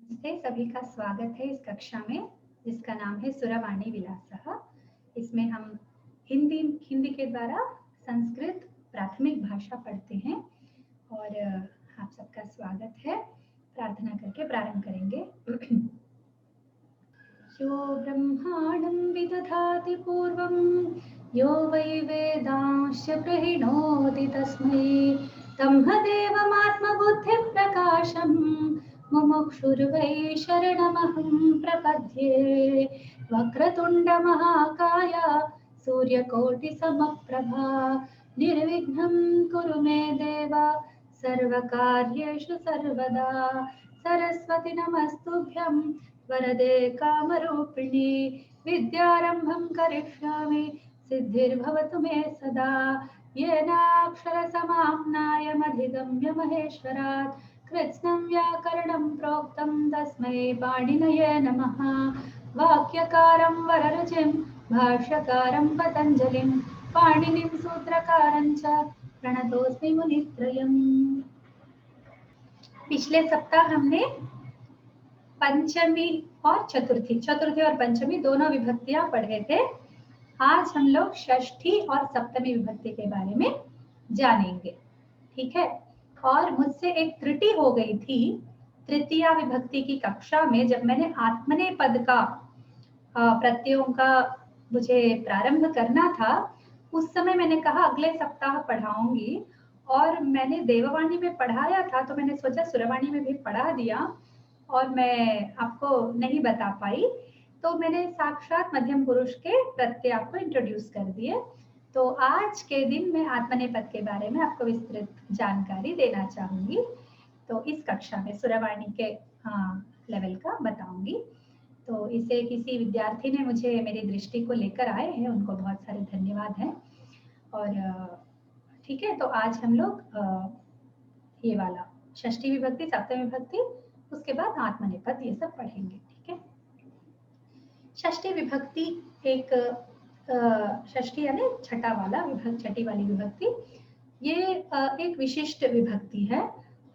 नमस्ते, सभी का स्वागत है इस कक्षा में जिसका नाम है सुरवाणी विलासः। इसमें हम हिंदी के द्वारा संस्कृत प्राथमिक भाषा पढ़ते हैं और आप सबका स्वागत है। प्रार्थना करके प्रारंभ करेंगे। यो ब्रह्माणं विदधाति पूर्वं यो वै वेदांश्च प्रहिणोति तस्मै ब्रह्मदेवमात्मबुद्धिप्रकाशम् मुमुक्षुर्वै शरणमहं प्रपद्ये। वक्रतुण्डमहाकाय सूर्यकोटिसमप्रभा निर्विघ्नं कुरु मे देव सर्वकार्येषु सर्वदा। सरस्वती नमस्तुभ्यं वरदे कामरूपिणी विद्यारम्भं करिष्यामि सिद्धिर्भवतु मे सदा। येनाक्षरसमाम्नायमधिगम्य महेश्वरात् कृत्स्नं व्याकरणं प्रोक्तं तस्मै पाणिनये नमः। वाक्यकारं वररुचिं भाष्यकारं पतञ्जलिं पाणिनिं सूत्रकारं च प्रणतोऽस्मि मुनित्रयम्। पिछले सप्ताह हमने पंचमी और चतुर्थी और पंचमी दोनों विभक्तियां पढ़े थे। आज हम लोग षष्ठी और सप्तमी विभक्ति के बारे में जानेंगे, ठीक है। और मुझसे एक त्रुटि हो गई थी तृतीया विभक्ति की कक्षा में, जब मैंने आत्मनेपद का प्रत्ययों का मुझे प्रारंभ करना था। उस समय मैंने कहा अगले सप्ताह पढ़ाऊंगी और मैंने देववाणी में पढ़ाया था, तो मैंने सोचा सुरवाणी में भी पढ़ा दिया और मैं आपको नहीं बता पाई, तो मैंने साक्षात मध्यम पुरुष के प्रत्यय आपको इंट्रोड्यूस कर दिए। तो आज के दिन मैं आत्मनेपद के बारे में आपको विस्तृत जानकारी देना चाहूंगी। तो इस कक्षा में सुरवाणी के लेवल का बताऊंगी। तो इसे किसी विद्यार्थी ने मुझे मेरी दृष्टि को लेकर आए हैं, उनको बहुत सारे धन्यवाद हैं। और ठीक है, तो आज हम लोग ये वाला षष्ठी विभक्ति, सप्तमी विभक्ति, उसके बाद आत्मनेपद, ये सब पढ़ेंगे, ठीक है। षष्ठी विभक्ति एक षष्ठी यानी छठा वाला छठी वाली विभक्ति, ये एक विशिष्ट विभक्ति है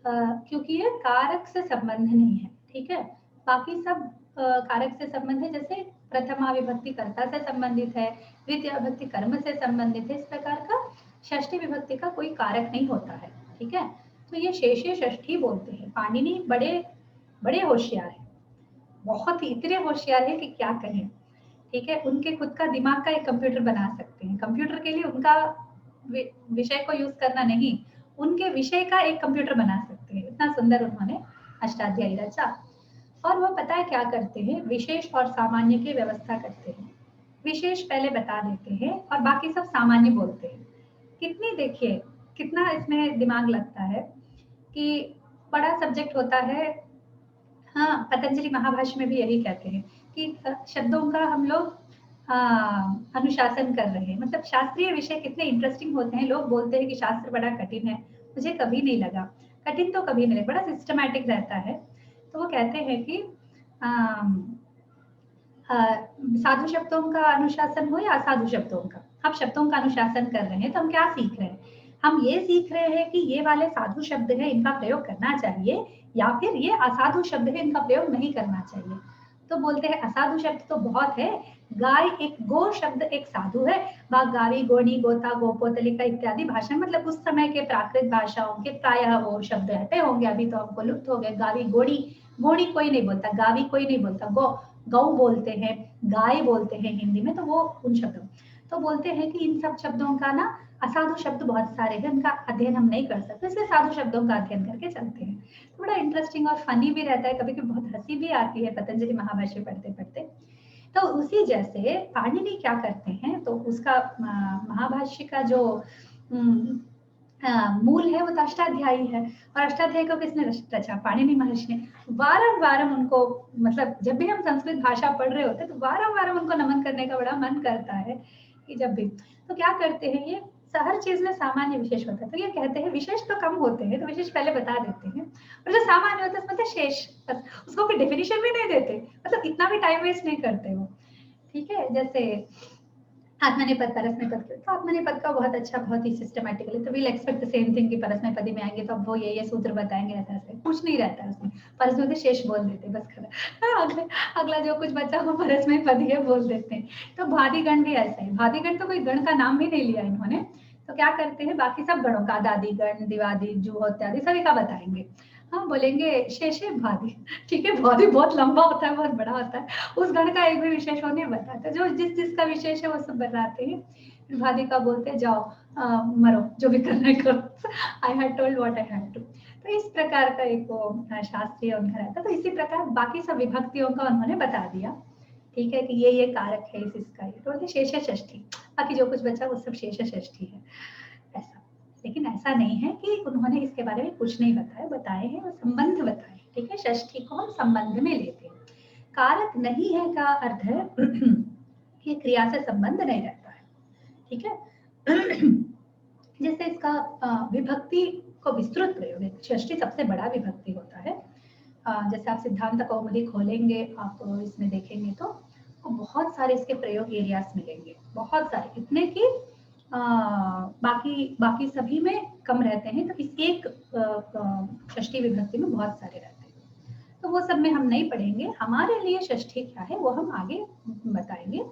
क्योंकि ये कारक से संबंध नहीं है, ठीक है। बाकी सब कारक से संबंध है, जैसे प्रथमा विभक्ति कर्ता से संबंधित है, द्वितीय विभक्ति कर्म से संबंधित है। इस प्रकार का षष्ठी विभक्ति का कोई कारक नहीं होता है, ठीक है। तो ये शेषे षष्ठी बोलते हैं। पाणिनि बड़े होशियार है, बहुत ही इतने होशियार है कि क्या कहें, ठीक है। उनके खुद का दिमाग का एक कंप्यूटर बना सकते हैं। कंप्यूटर के लिए उनका विषय को यूज करना नहीं, उनके विषय का एक कंप्यूटर बना सकते हैं। इतना सुंदर उन्होंने अष्टाध्यायी रचा। और वो पता है क्या करते हैं, विशेष और सामान्य की व्यवस्था करते हैं। विशेष पहले बता देते हैं और बाकी सब सामान्य बोलते हैं। कितनी देखिए कितना इसमें दिमाग लगता है कि बड़ा सब्जेक्ट होता है। हाँ, पतंजलि महाभाष्य में भी यही कहते हैं कि शब्दों का हम लोग अनुशासन कर रहे हैं। मतलब शास्त्रीय विषय कितने इंटरेस्टिंग होते हैं। लोग बोलते हैं कि शास्त्र बड़ा कठिन है, मुझे कभी नहीं लगा कठिन, तो कभी नहीं लगा, बड़ा सिस्टमैटिक रहता है। तो वो कहते हैं कि साधु शब्दों का अनुशासन हो या असाधु शब्दों का, हम शब्दों का अनुशासन कर रहे हैं तो हम क्या सीख रहे हैं, हम ये सीख रहे हैं कि ये वाले साधु शब्द है, इनका प्रयोग करना चाहिए, या फिर ये असाधु शब्द है, इनका प्रयोग नहीं करना चाहिए। तो बोलते हैं असाधु शब्द तो बहुत है, गाय एक, गो शब्द एक साधु है, गावी, गोणी, गोता, गोपोतलिका इत्यादि भाषा, मतलब उस समय के प्राकृत भाषाओं के प्रायः वो शब्द रहते होंगे, अभी तो हमको लुप्त हो गए। गावी, गोणी, गोणी कोई नहीं बोलता, गावी कोई नहीं बोलता, गौ बोलते हैं, गाय बोलते हैं हिंदी में, तो वो उन शब्दों। तो बोलते हैं कि इन सब शब्दों का ना असाधु शब्द बहुत सारे हैं, उनका अध्ययन हम नहीं कर सकते, इसलिए साधु शब्दों का अध्ययन करके चलते हैं। तो बड़ा इंटरेस्टिंग और फनी भी रहता है, कभी कभी बहुत हंसी भी आती है पतंजलि महाभाष्य पढ़ते पढ़ते। तो उसी जैसे पाणिनि क्या करते हैं, तो उसका महाभाष्य का जो मूल है वो तो अष्टाध्यायी है, और अष्टाध्यायी को किसने रचा, पाणिनि महर्षि ने। वारंवार उनको, मतलब जब भी हम संस्कृत भाषा पढ़ रहे होते तो वारंवार उनको नमन करने का बड़ा मन करता है कि जब भी, तो क्या करते हैं, ये हर चीज में सामान्य विशेष होता है। तो ये कहते हैं विशेष तो कम होते हैं, तो विशेष पहले बता देते हैं, और जो सामान्य होता है उसमें शेष, बस उसको कोई डेफिनेशन भी नहीं देते, मतलब इतना भी टाइम वेस्ट नहीं करते वो, ठीक है। जैसे आत्मनेपद परस्मैपद तो आत्मनेपद का बहुत अच्छा, बहुत ही सिस्टमैटिकली, तो we'll expect the same thing कि परस्मैपदी में आएंगे तो अब वो ये सूत्र बताएंगे, ऐसा ऐसे कुछ नहीं रहता है उसमें। परस्मैपदी शेष बोल देते बस खड़ा, अगला जो कुछ बचा वो परस्मैपदी है बोल देते हैं। तो भादिगण भी ऐसा है, भादिगण तो कोई गण का नाम भी नहीं लिया इन्होंने, तो क्या करते हैं बाकी सब गणों का, दादी गण, दिवादी, जुहोत्यादि सभी का बताएंगे। हाँ बोलेंगे शेषे भादी, ठीक है, भादी बहुत लंबा होता है, बहुत बड़ा होता है, उस गण का एक भी विशेष होने बताता है, जो जिस जिसका विशेष है वो सब बताते हैं। भादी का बोलते हैं जाओ मरो, जो भी करना है करो, I had told what I had to. तो इस प्रकार का एक वो शास्त्रीय उनका रहता है। तो इसी प्रकार बाकी सब विभक्तियों का उन्होंने बता दिया, ठीक है, कि ये कारक है इसका, ये तो शेष षष्ठी, बाकी जो कुछ बचा वो सब शेष षष्ठी है ऐसा। लेकिन ऐसा नहीं है कि उन्होंने इसके बारे में कुछ नहीं बताया, बताए हैं और संबंध बताए, ठीक है, षष्ठी को हम संबंध में लेते हैं। कारक नहीं है का अर्थ है कि क्रिया से संबंध नहीं रहता है, ठीक है। जैसे इसका विभक्ति को विस्तृत प्रयोग है, षष्ठी सबसे बड़ा विभक्ति होता है। जैसे आप सिद्धांत कौमुदी खोलेंगे, आप इसमें देखेंगे तो बहुत सारे इसके प्रयोग एरियाज मिलेंगे, बहुत सारे, इतने कि बाकी सभी में कम रहते हैं, तो इस एक षष्ठी विभक्ति में बहुत सारे रहते हैं। तो वो सब में हम नहीं पढ़ेंगे, हमारे लिए षष्ठी क्या है वो हम आगे बताएंगे।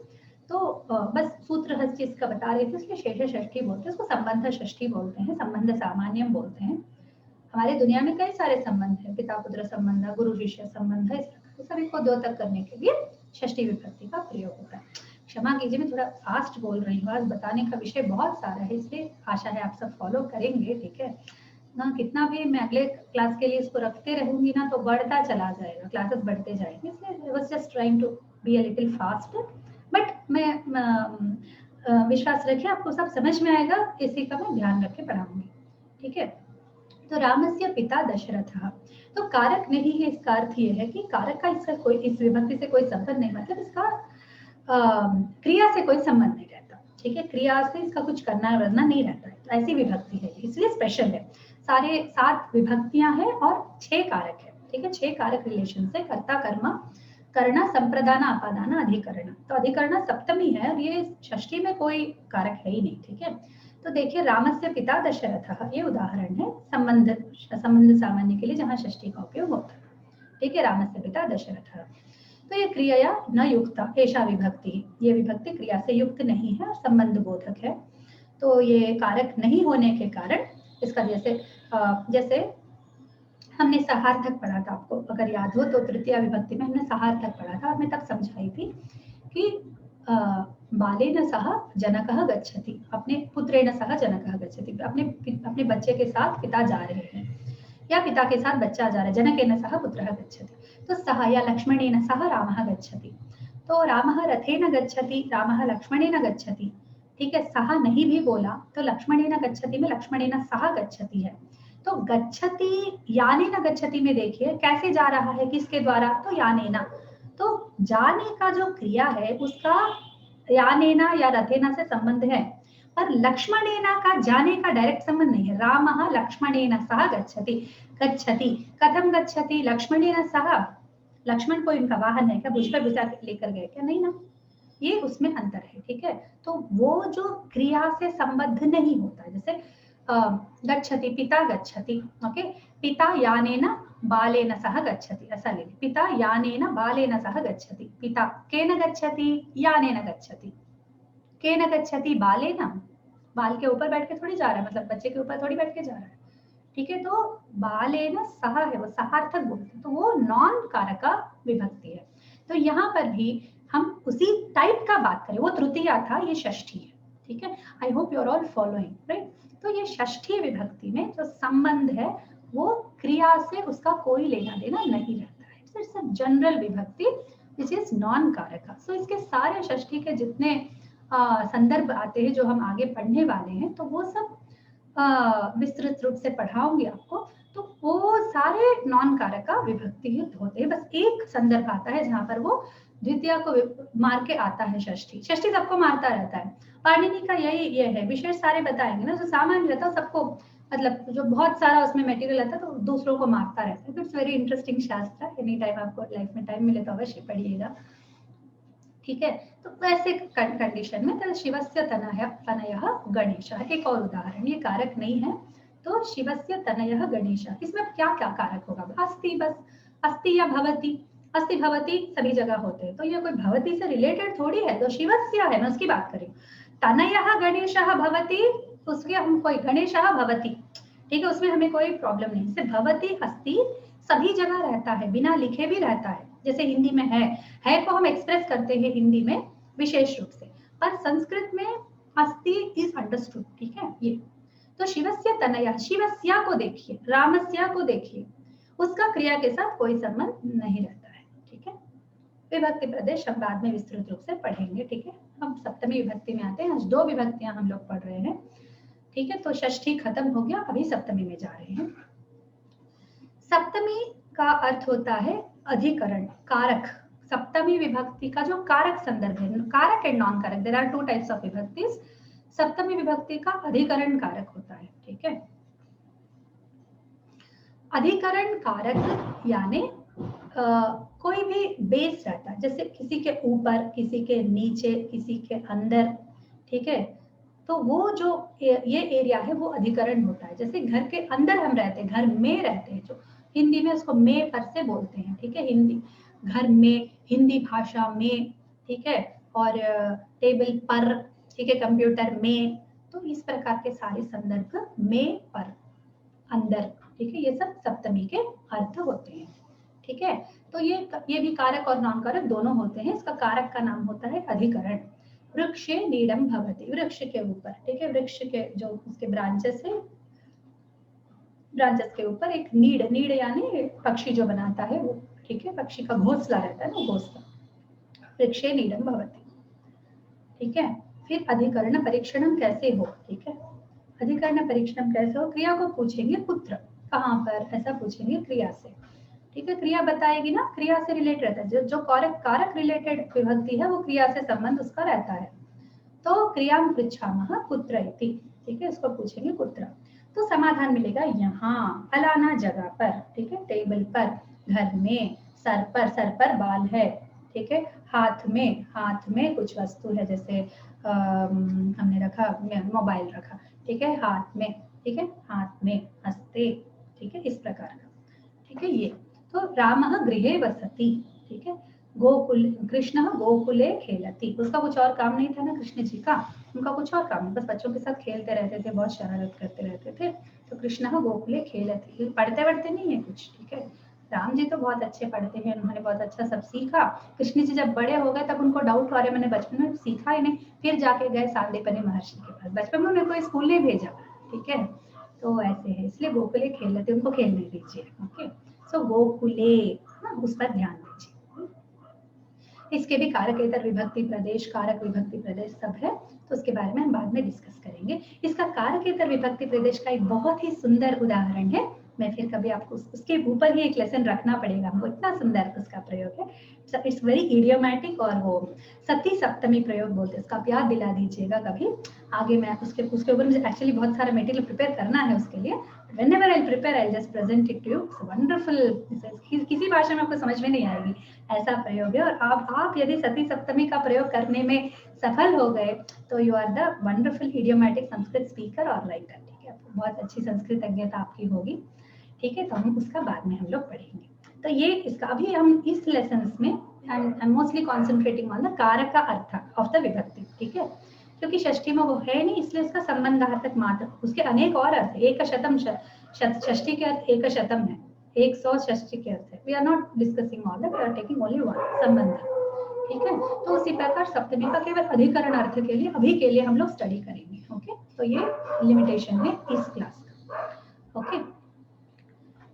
तो बस सूत्र हस्त चीज का बता रहे थे, इसलिए शेष षष्ठी बोलते हैं, उसको संबंध षष्ठी बोलते हैं, संबंध सामान्यम बोलते हैं। हमारे दुनिया में कई सारे संबंध है, पिता पुत्र संबंध, गुरु शिष्य संबंध, इस प्रकार सभी को दो तक करने के लिए षष्ठी विभक्ति का प्रयोग होता है। क्षमा कीजिए, मैं थोड़ा फास्ट बोल रही हूँ, आज बताने का विषय बहुत सारा है, इसलिए आशा है आप सब फॉलो करेंगे, ठीक है ना। कितना भी मैं अगले क्लास के लिए इसको रखते रहूंगी ना तो बढ़ता चला जाएगा, क्लासेस बढ़ते जाएंगे, इसलिए I was just trying to be a little fast, but मैं विश्वास रखिए आपको सब समझ में आएगा, इसी का मैं ध्यान रख के पढ़ाऊंगी, ठीक है। तो रामस्य पिता दशरथः, तो कारक नहीं है, इसका अर्थ ये है कि कारक का इसका कोई, इस विभक्ति से कोई संबंध नहीं, मतलब इसका क्रिया से कोई संबंध नहीं रहता, ठीक है, क्रिया से इसका कुछ करना वरना नहीं रहता है, तो ऐसी विभक्ति है, इसलिए स्पेशल है। सारे 7 विभक्तियां हैं और 6 कारक है, ठीक है, 6 कारक रिलेशन से, कर्ता कर्मा कर्ण संप्रदान अपादान अधिकरण, तो अधिकरण सप्तमी है और ये षष्ठी में कोई कारक है ही नहीं, ठीक है। तो देखिए रामस्य पिता दशरथः, ये उदाहरण है संबंध सामान्य के लिए जहां षष्ठी का उपयोग होता है, ठीक है, रामस्य पिता दशरथः। तो ये क्रिया न युक्ता ऐसा विभक्ति, ये विभक्ति क्रिया से युक्त नहीं है और संबंध बोधक है, तो ये कारक नहीं होने के कारण इसका जैसे हमने सहार्थक पढ़ा था, आपको अगर याद हो तो तृतीय विभक्ति में हमने सहार्थक पढ़ा था और मैं तब समझाई थी कि बालेन सह जनकः गच्छति, अपने पुत्रेण सह जनकः गच्छति, अपने बच्चे के साथ पिता जा रहे हैं या पिता के साथ बच्चा जा रहा है, जनकेन सह पुत्रः गच्छति, तो सह या लक्ष्मणेन सह रामः गच्छति, तो रामः रथेन गच्छति, रामः लक्ष्मणेन गच्छति, ठीक है, सह नहीं भी बोला तो लक्ष्मणेन गच्छति में लक्ष्मणेन सह गच्छति है, तो गच्छति यानेन गच्छति में देखिए कैसे जा रहा है, किसके द्वारा, तो यानेना, तो जाने का जो क्रिया है उसका यानेना या रथेना से संबंध है, पर लक्ष्मणेना का जाने का डायरेक्ट संबंध नहीं है। रामः लक्ष्मणेन सह गच्छति, गच्छति कथम गच्छति, लक्ष्मणेन सह, लक्ष्मण को इनका वाहन है क्या, भुज पर बिठा लेकर गए क्या, नहीं ना, ये उसमें अंतर है, ठीक है। तो वो जो क्रिया से संबद्ध नहीं होता, जैसे गच्छति पिता गच्छति, ओके, पिता यानेन बालेन सह गच्छति, ऐसा ले, पिता यानेन बालेन सह गच्छति, पिता केन गच्छति, यानेन गच्छति, केन गच्छति, बालेन, बाल के ऊपर बैठ के थोड़ी जा रहा है, मतलब बच्चे के ऊपर थोड़ी बैठ के जा रहा है, ठीक है, तो बालेन सह है, वो सहार्थक बोलते हैं, तो वो नॉन कारक विभक्ति है। तो यहाँ पर भी हम उसी टाइप का बात करें, वो तृतीया था, ये षष्ठी है, ठीक है, I hope you are all following, right. तो ये षष्ठी विभक्ति में जो संबंध है वो क्रिया से उसका कोई लेना देना नहीं रहता है, इट्स अ जनरल विभक्ति विच इज नॉन कारक। सो इसके सारे षष्ठी के जितने संदर्भ आते हैं जो हम आगे पढ़ने वाले हैं, तो वो सब विस्तृत रूप से पढ़ाऊंगी आपको, तो वो सारे नॉन कारक विभक्ति युक्त होते हैं, बस एक संदर्भ आता है जहां पर वो द्वितीय को मार के आता है, षष्ठी, षष्ठी सबको मारता रहता है, पाणिनि का यही ये है, विशेष सारे बताएंगे ना, जो सामान्य रहता है सबको, मतलब जो बहुत सारा उसमें मटेरियल आता है तो दूसरों को मारता रहता है, इट्स वेरी इंटरेस्टिंग शास्त्र, एनी टाइम आपको लाइफ में टाइम मिले तो अवश्य पढ़िएगा। ठीक है, तो ऐसे कंडीशन में तो शिवस्य तनयः गणेशः। एक और उदाहरण, ये कारक नहीं है, तो शिवस्य तनयः गणेशः, इसमें क्या क्या कारक होगा? अस्ति, बस अस्ति या भवति, अस्ति भवति सभी जगह होते हैं, तो ये कोई भवति से रिलेटेड थोड़ी है, तो शिवस्य है, मैं उसकी बात करी। तनयः गणेशः भवति, उसके हम कोई गणेशः भवति, ठीक है, उसमें हमें कोई प्रॉब्लम नहीं। जैसे भवति अस्ति सभी जगह रहता है, बिना लिखे भी रहता है, जैसे हिंदी में है को हम एक्सप्रेस करते हैं हिंदी में विशेष रूप से, पर संस्कृत में अस्ति इज अंडरस्टूड, ठीक है। ये तो शिवस्य तनया, शिवस्या को देखिए, रामस्या को देखिए, उसका क्रिया के साथ कोई संबंध नहीं रहता है, ठीक है। विभक्ति प्रदेश हम बाद में विस्तृत रूप से पढ़ेंगे, ठीक है। हम सप्तमी विभक्ति में आते हैं, आज 2 विभक्तियां हम लोग पढ़ रहे हैं, ठीक है। तो षष्ठी खत्म हो गया, अभी सप्तमी में जा रहे हैं। सप्तमी का अर्थ होता है अधिकरण, कारक। सप्तमी विभक्ति का जो कारक संदर्भ है, कारक एंड नॉन कारक, देयर आर 2 टाइप्स ऑफ विभक्तिज। सप्तमी विभक्ति का अधिकरण कारक होता है, ठीक है। अधिकरण कारक यानी कोई भी बेस रहता है, जैसे किसी के ऊपर, किसी के नीचे, किसी के अंदर, ठीक है। तो वो जो ये एरिया है वो अधिकरण होता है। जैसे घर के अंदर हम रहते हैं, घर में रहते हैं, जो हिंदी में उसको में पर से बोलते हैं, ठीक है। हिंदी घर में, हिंदी भाषा में, ठीक है। और टेबल पर, ठीक है, कंप्यूटर में, तो इस प्रकार के सारे संदर्भ में, पर, अंदर, ठीक है, ये सब सप्तमी के अर्थ होते हैं, ठीक है। तो ये भी कारक और नॉन कारक दोनों होते हैं। इसका कारक का नाम होता है अधिकरण। वृक्षे नीडम भवति, वृक्ष के ऊपर, ठीक है, वृक्ष के जो उसके ब्रांचेस है, ब्रांचेस के ऊपर एक नीड, नीड यानी पक्षी जो बनाता है वो, ठीक है, पक्षी का घोंसला रहता है ना, घोंसला, वृक्षे नीडम भवति, ठीक है। फिर अधिकरण परीक्षणम कैसे हो, ठीक है, अधिकरण परीक्षणम कैसे हो, क्रिया को पूछेंगे पुत्र, कहाँ पर, ऐसा पूछेंगे क्रिया से, ठीक है। क्रिया बताएगी ना, क्रिया से रिलेटेड रहता है, जो कारक रिलेटेड विभक्ति है वो क्रिया से संबंध उसका रहता है। तो क्रियाम पृच्छामः कुत्र इति, ठीक है, इसको पूछेंगे कुत्र, तो समाधान मिलेगा यहाँ, फलाना जगह पर, ठीक है, टेबल पर, घर में, सर पर बाल है, ठीक है, हाथ में कुछ वस्तु है, जैसे हमने रखा मोबाइल रखा, ठीक है, हाथ में, ठीक है, हाथ में, हस्ते, ठीक है, इस प्रकार का, ठीक है। ये तो रामः गृहे वसति, ठीक है, गोकुल, कृष्ण गोकुले खेलति, उसका कुछ और काम नहीं था ना, कृष्ण जी का, उनका कुछ और काम, बस बच्चों के साथ खेलते रहते थे, बहुत शरारत करते रहते थे, तो कृष्ण गोकुले खेलति, पढ़ते नहीं है कुछ, ठीक है। राम जी तो बहुत अच्छे पढ़ते हैं, उन्होंने बहुत अच्छा सब सीखा। कृष्ण जी जब बड़े हो गए तब उनको डाउट हो रहे, मैंने बचपन में सीखा ही नहीं, फिर जाके गए सांदीपनि महर्षि के पास, बचपन में उन्हें कोई स्कूल नहीं भेजा, ठीक है। तो ऐसे है, इसलिए गोकुले खेलते, उनको खेलने दीजिए, ओके। सो गोकुले, उस पर ध्यान दीजिए। इसके भी कारकेतर विभक्ति प्रदेश, कारक विभक्ति प्रदेश सब है, तो उसके बारे में हम बाद में डिस्कस करेंगे। इसका कारकेतर विभक्ति प्रदेश का एक बहुत ही सुंदर उदाहरण है, मैं फिर कभी आपको उसके ऊपर ही एक लेसन रखना पड़ेगा, हमको इतना सुंदर उसका प्रयोग है, इट्स वेरी इडियोमैटिक, और वो सती सप्तमी प्रयोग बोलते हैं, उसका आप याद दिला दीजिएगा कभी आगे। मैं उसके ऊपर मुझे एक्चुअली बहुत सारा मटेरियल प्रिपेयर करना है उसके लिए, whenever I'll prepare I'll just present it to you. It's wonderful, किसी भाषा में आपको समझ में नहीं आएगी, ऐसा प्रयोग है। और आप यदि सती सप्तमी का प्रयोग करने में सफल हो गए तो you are the wonderful idiomatic Sanskrit speaker और राइटर, ठीक है, बहुत अच्छी संस्कृत अज्ञता आपकी होगी, ठीक है। तो हम उसका बाद में हम लोग पढ़ेंगे। तो ये इसका अभी हम इस लेसन में I am mostly concentrating on the कारक का अर्थ ऑफ द विभक्ति, ठीक है, क्योंकि षष्ठी में वो है नहीं, इसलिए उसका संबंधार्थक मात्र, उसके अनेक और अर्थ है, एक शतम, षष्ठी के अर्थ एक शतम है, 100 षष्ठी के अर्थ है। We are not discussing all that, we are taking only one, संबंध, ठीक है। तो उसी प्रकार सप्तमी का केवल अधिकरण अर्थ के लिए अभी के लिए हम लोग स्टडी करेंगे, ओके। तो ये लिमिटेशन है इस क्लास का, ओके,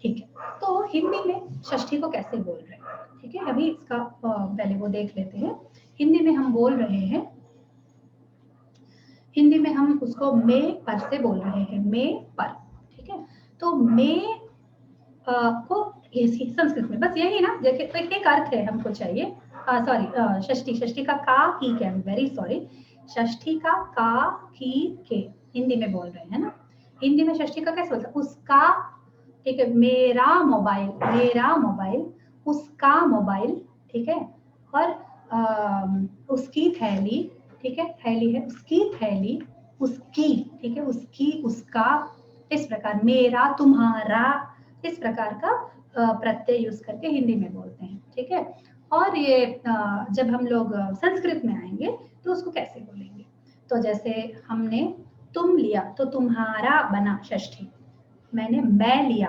ठीक है। तो हिंदी में षष्ठी को कैसे बोल रहे हैं, ठीक है, अभी इसका पहले वो देख लेते हैं। हिंदी में हम बोल रहे हैं, हिंदी में हम उसको में पर से बोल रहे हैं, में पर, ठीक है। तो में को संस्कृत में बस यही ना, देखिए तो एक अर्थ है हमको चाहिए, सॉरी षष्ठी का का की के, वेरी सॉरी, षष्ठी का का की के हिंदी में बोल रहे हैं ना। हिंदी में षष्ठी का कैसे बोलते हैं, उसका, ठीक है, मेरा मोबाइल, उसका मोबाइल, ठीक है। और उसकी थैली, ठीक है, थैली है, उसकी थैली, उसकी, ठीक है, उसकी, उसका, इस प्रकार, मेरा, तुम्हारा, इस प्रकार का प्रत्यय यूज करके हिंदी में बोलते हैं, ठीक है। और ये जब हम लोग संस्कृत में आएंगे तो उसको कैसे बोलेंगे, तो जैसे हमने तुम लिया तो तुम्हारा बना षष्ठी, मैंने मैं लिया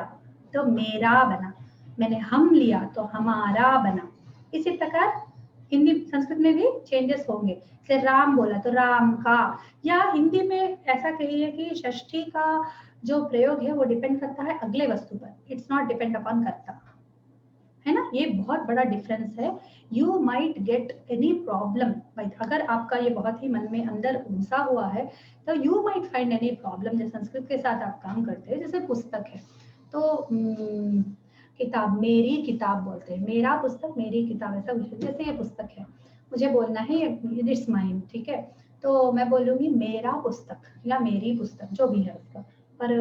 तो मेरा बना, मैंने हम लिया तो हमारा बना। इसी प्रकार हिंदी संस्कृत में भी चेंजेस होंगे, जैसे राम बोला तो राम का, या हिंदी में ऐसा कहिए कि षष्ठी का जो प्रयोग है वो डिपेंड करता है अगले वस्तु पर, इट्स नॉट डिपेंड अपॉन कर्ता, है ना, ये बहुत बड़ा डिफरेंस है। You might get any problem, अगर आपका ये बहुत ही मन में अंदर घुसा हुआ है तो you might find any problem, जैसे संस्कृत के साथ आप काम करते हैं, जैसे पुस्तक है तो किताब, मेरी किताब बोलते हैं, मेरा पुस्तक, मेरी किताब, ऐसा जैसे ये पुस्तक है, मुझे बोलना है इट्स माइन, ठीक है, तो मैं बोलूंगी मेरा पुस्तक या मेरी पुस्तक, जो भी है उसका, पर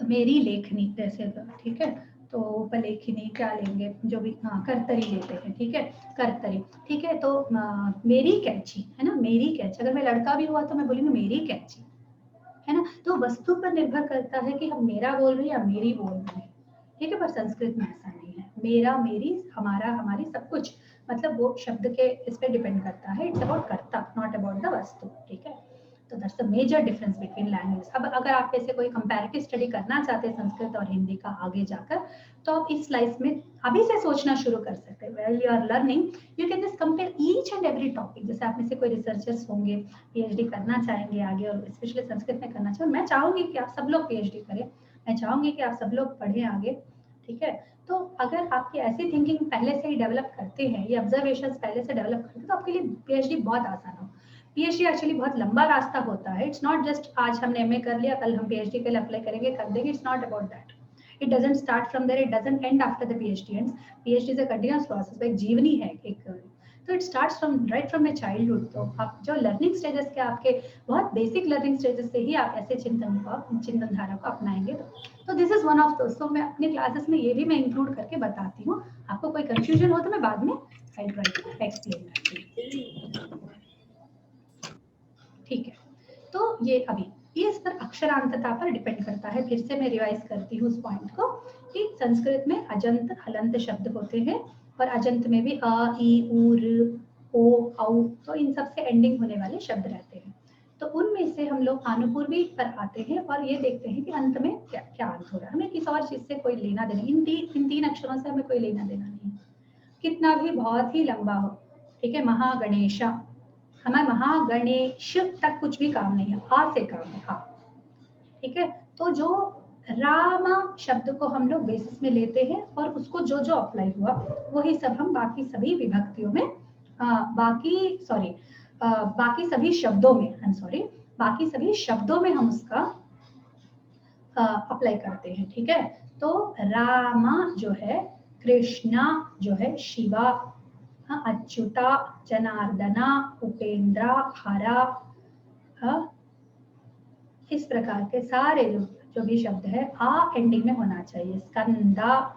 मेरी लेखनी जैसे, ठीक है, तो उपलेखनी क्या लेंगे, जो भी, हाँ, करतरी लेते हैं, ठीक है, करतरी, ठीक है, तो मेरी कैंची, है ना, मेरी कैंची, अगर मैं लड़का भी हुआ तो मैं बोलूंगी मेरी कैंची, है ना, तो वस्तु पर निर्भर करता है कि हम मेरा बोल रहे हैं या मेरी बोल रहे हैं, ठीक है, पर संस्कृत में ऐसा नहीं है, मेरा, मेरी, हमारा, हमारी, सब कुछ, मतलब वो शब्द के इस पे डिपेंड करता है, इट्स अबाउट कर्ता, नॉट अबाउट द वस्तु, ठीक है, तो that's the major difference between language. अब अगर आप ऐसे कोई कंपैरेटिव स्टडी करना चाहते हैं संस्कृत और हिंदी का आगे जाकर, तो आप इस स्लाइस में अभी से सोचना शुरू कर सकते हैं, while you are learning you can just compare each and every topic, जैसे आप में से कोई रिसर्चर्स होंगे, पीएचडी करना चाहेंगे आगे, और स्पेशली संस्कृत में करना चाहेंगे, मैं चाहूंगी कि आप सब लोग पीएचडी करें, मैं चाहूंगी कि आप सब लोग पढ़ें आगे, ठीक है, तो अगर आपकी ऐसी थिंकिंग पहले से ही डेवलप करते हैं, ये ऑब्जर्वेशन पहले से डेवलप करते हैं, तो आपके लिए पीएचडी बहुत आसान हो। पीएचडी एक्चुअली बहुत लंबा रास्ता होता है, इट्स नॉट जस्ट आज हमने एमए कर लिया कल हम पीएचडी के लिए अप्लाई करेंगे कर देंगे, it's not about that, it doesn't start from there, it doesn't end after the PhD ends, PhD is a continuous process, एक जीवनी है एक, तो it starts from right from a childhood, तो आप जो लर्निंग स्टेजेस के आपके बहुत बेसिक लर्निंग स्टेजेस से ही आप ऐसे चिंतन धारा को अपनाएंगे, तो दिस इज वन ऑफ दोस्त, तो मैं अपनी क्लासेस में ये भी मैं इंक्लूड करके बताती हूँ, आपको कोई कंफ्यूजन हो तो मैं बाद में आई ट्राई टू एक्सप्लेन करती हूँ, ठीक है, तो ये अभी ये इस पर अक्षरांतता पर डिपेंड करता है, फिर से मैं रिवाइज करती हूँ उस पॉइंट को कि संस्कृत में अजंत हलंत शब्द होते हैं, और अजंत में भी अ ई उ र ओ औ, तो इन सब से एंडिंग होने वाले शब्द रहते हैं, तो उनमें से हम लोग अनुपूर्वी पर आते हैं और ये देखते हैं कि अंत में क्या क्या अंत हो रहा है, हमें किसी और चीज से कोई लेना देना, इन तीन अक्षरों से हमें कोई लेना देना नहीं, कितना भी बहुत ही लंबा हो, ठीक है, महागणेशा, हमारे महागणेश तक कुछ भी काम नहीं है, हा से काम है, हा, ठीक है, तो जो राम शब्द को हम लोग बेसिस में लेते हैं और उसको जो जो अप्लाई हुआ वही सब हम बाकी सभी विभक्तियों में बाकी सभी शब्दों में, आई एम सॉरी, बाकी सभी शब्दों में हम उसका अप्लाई करते हैं, ठीक है, तो रामा जो है, कृष्णा जो है, शिवा, हाँ, अच्युता, जनार्दना, उपेंद्रा, हरा, हाँ, इस प्रकार के सारे जो भी शब्द है आ एंडिंग में होना चाहिए, स्कंदा,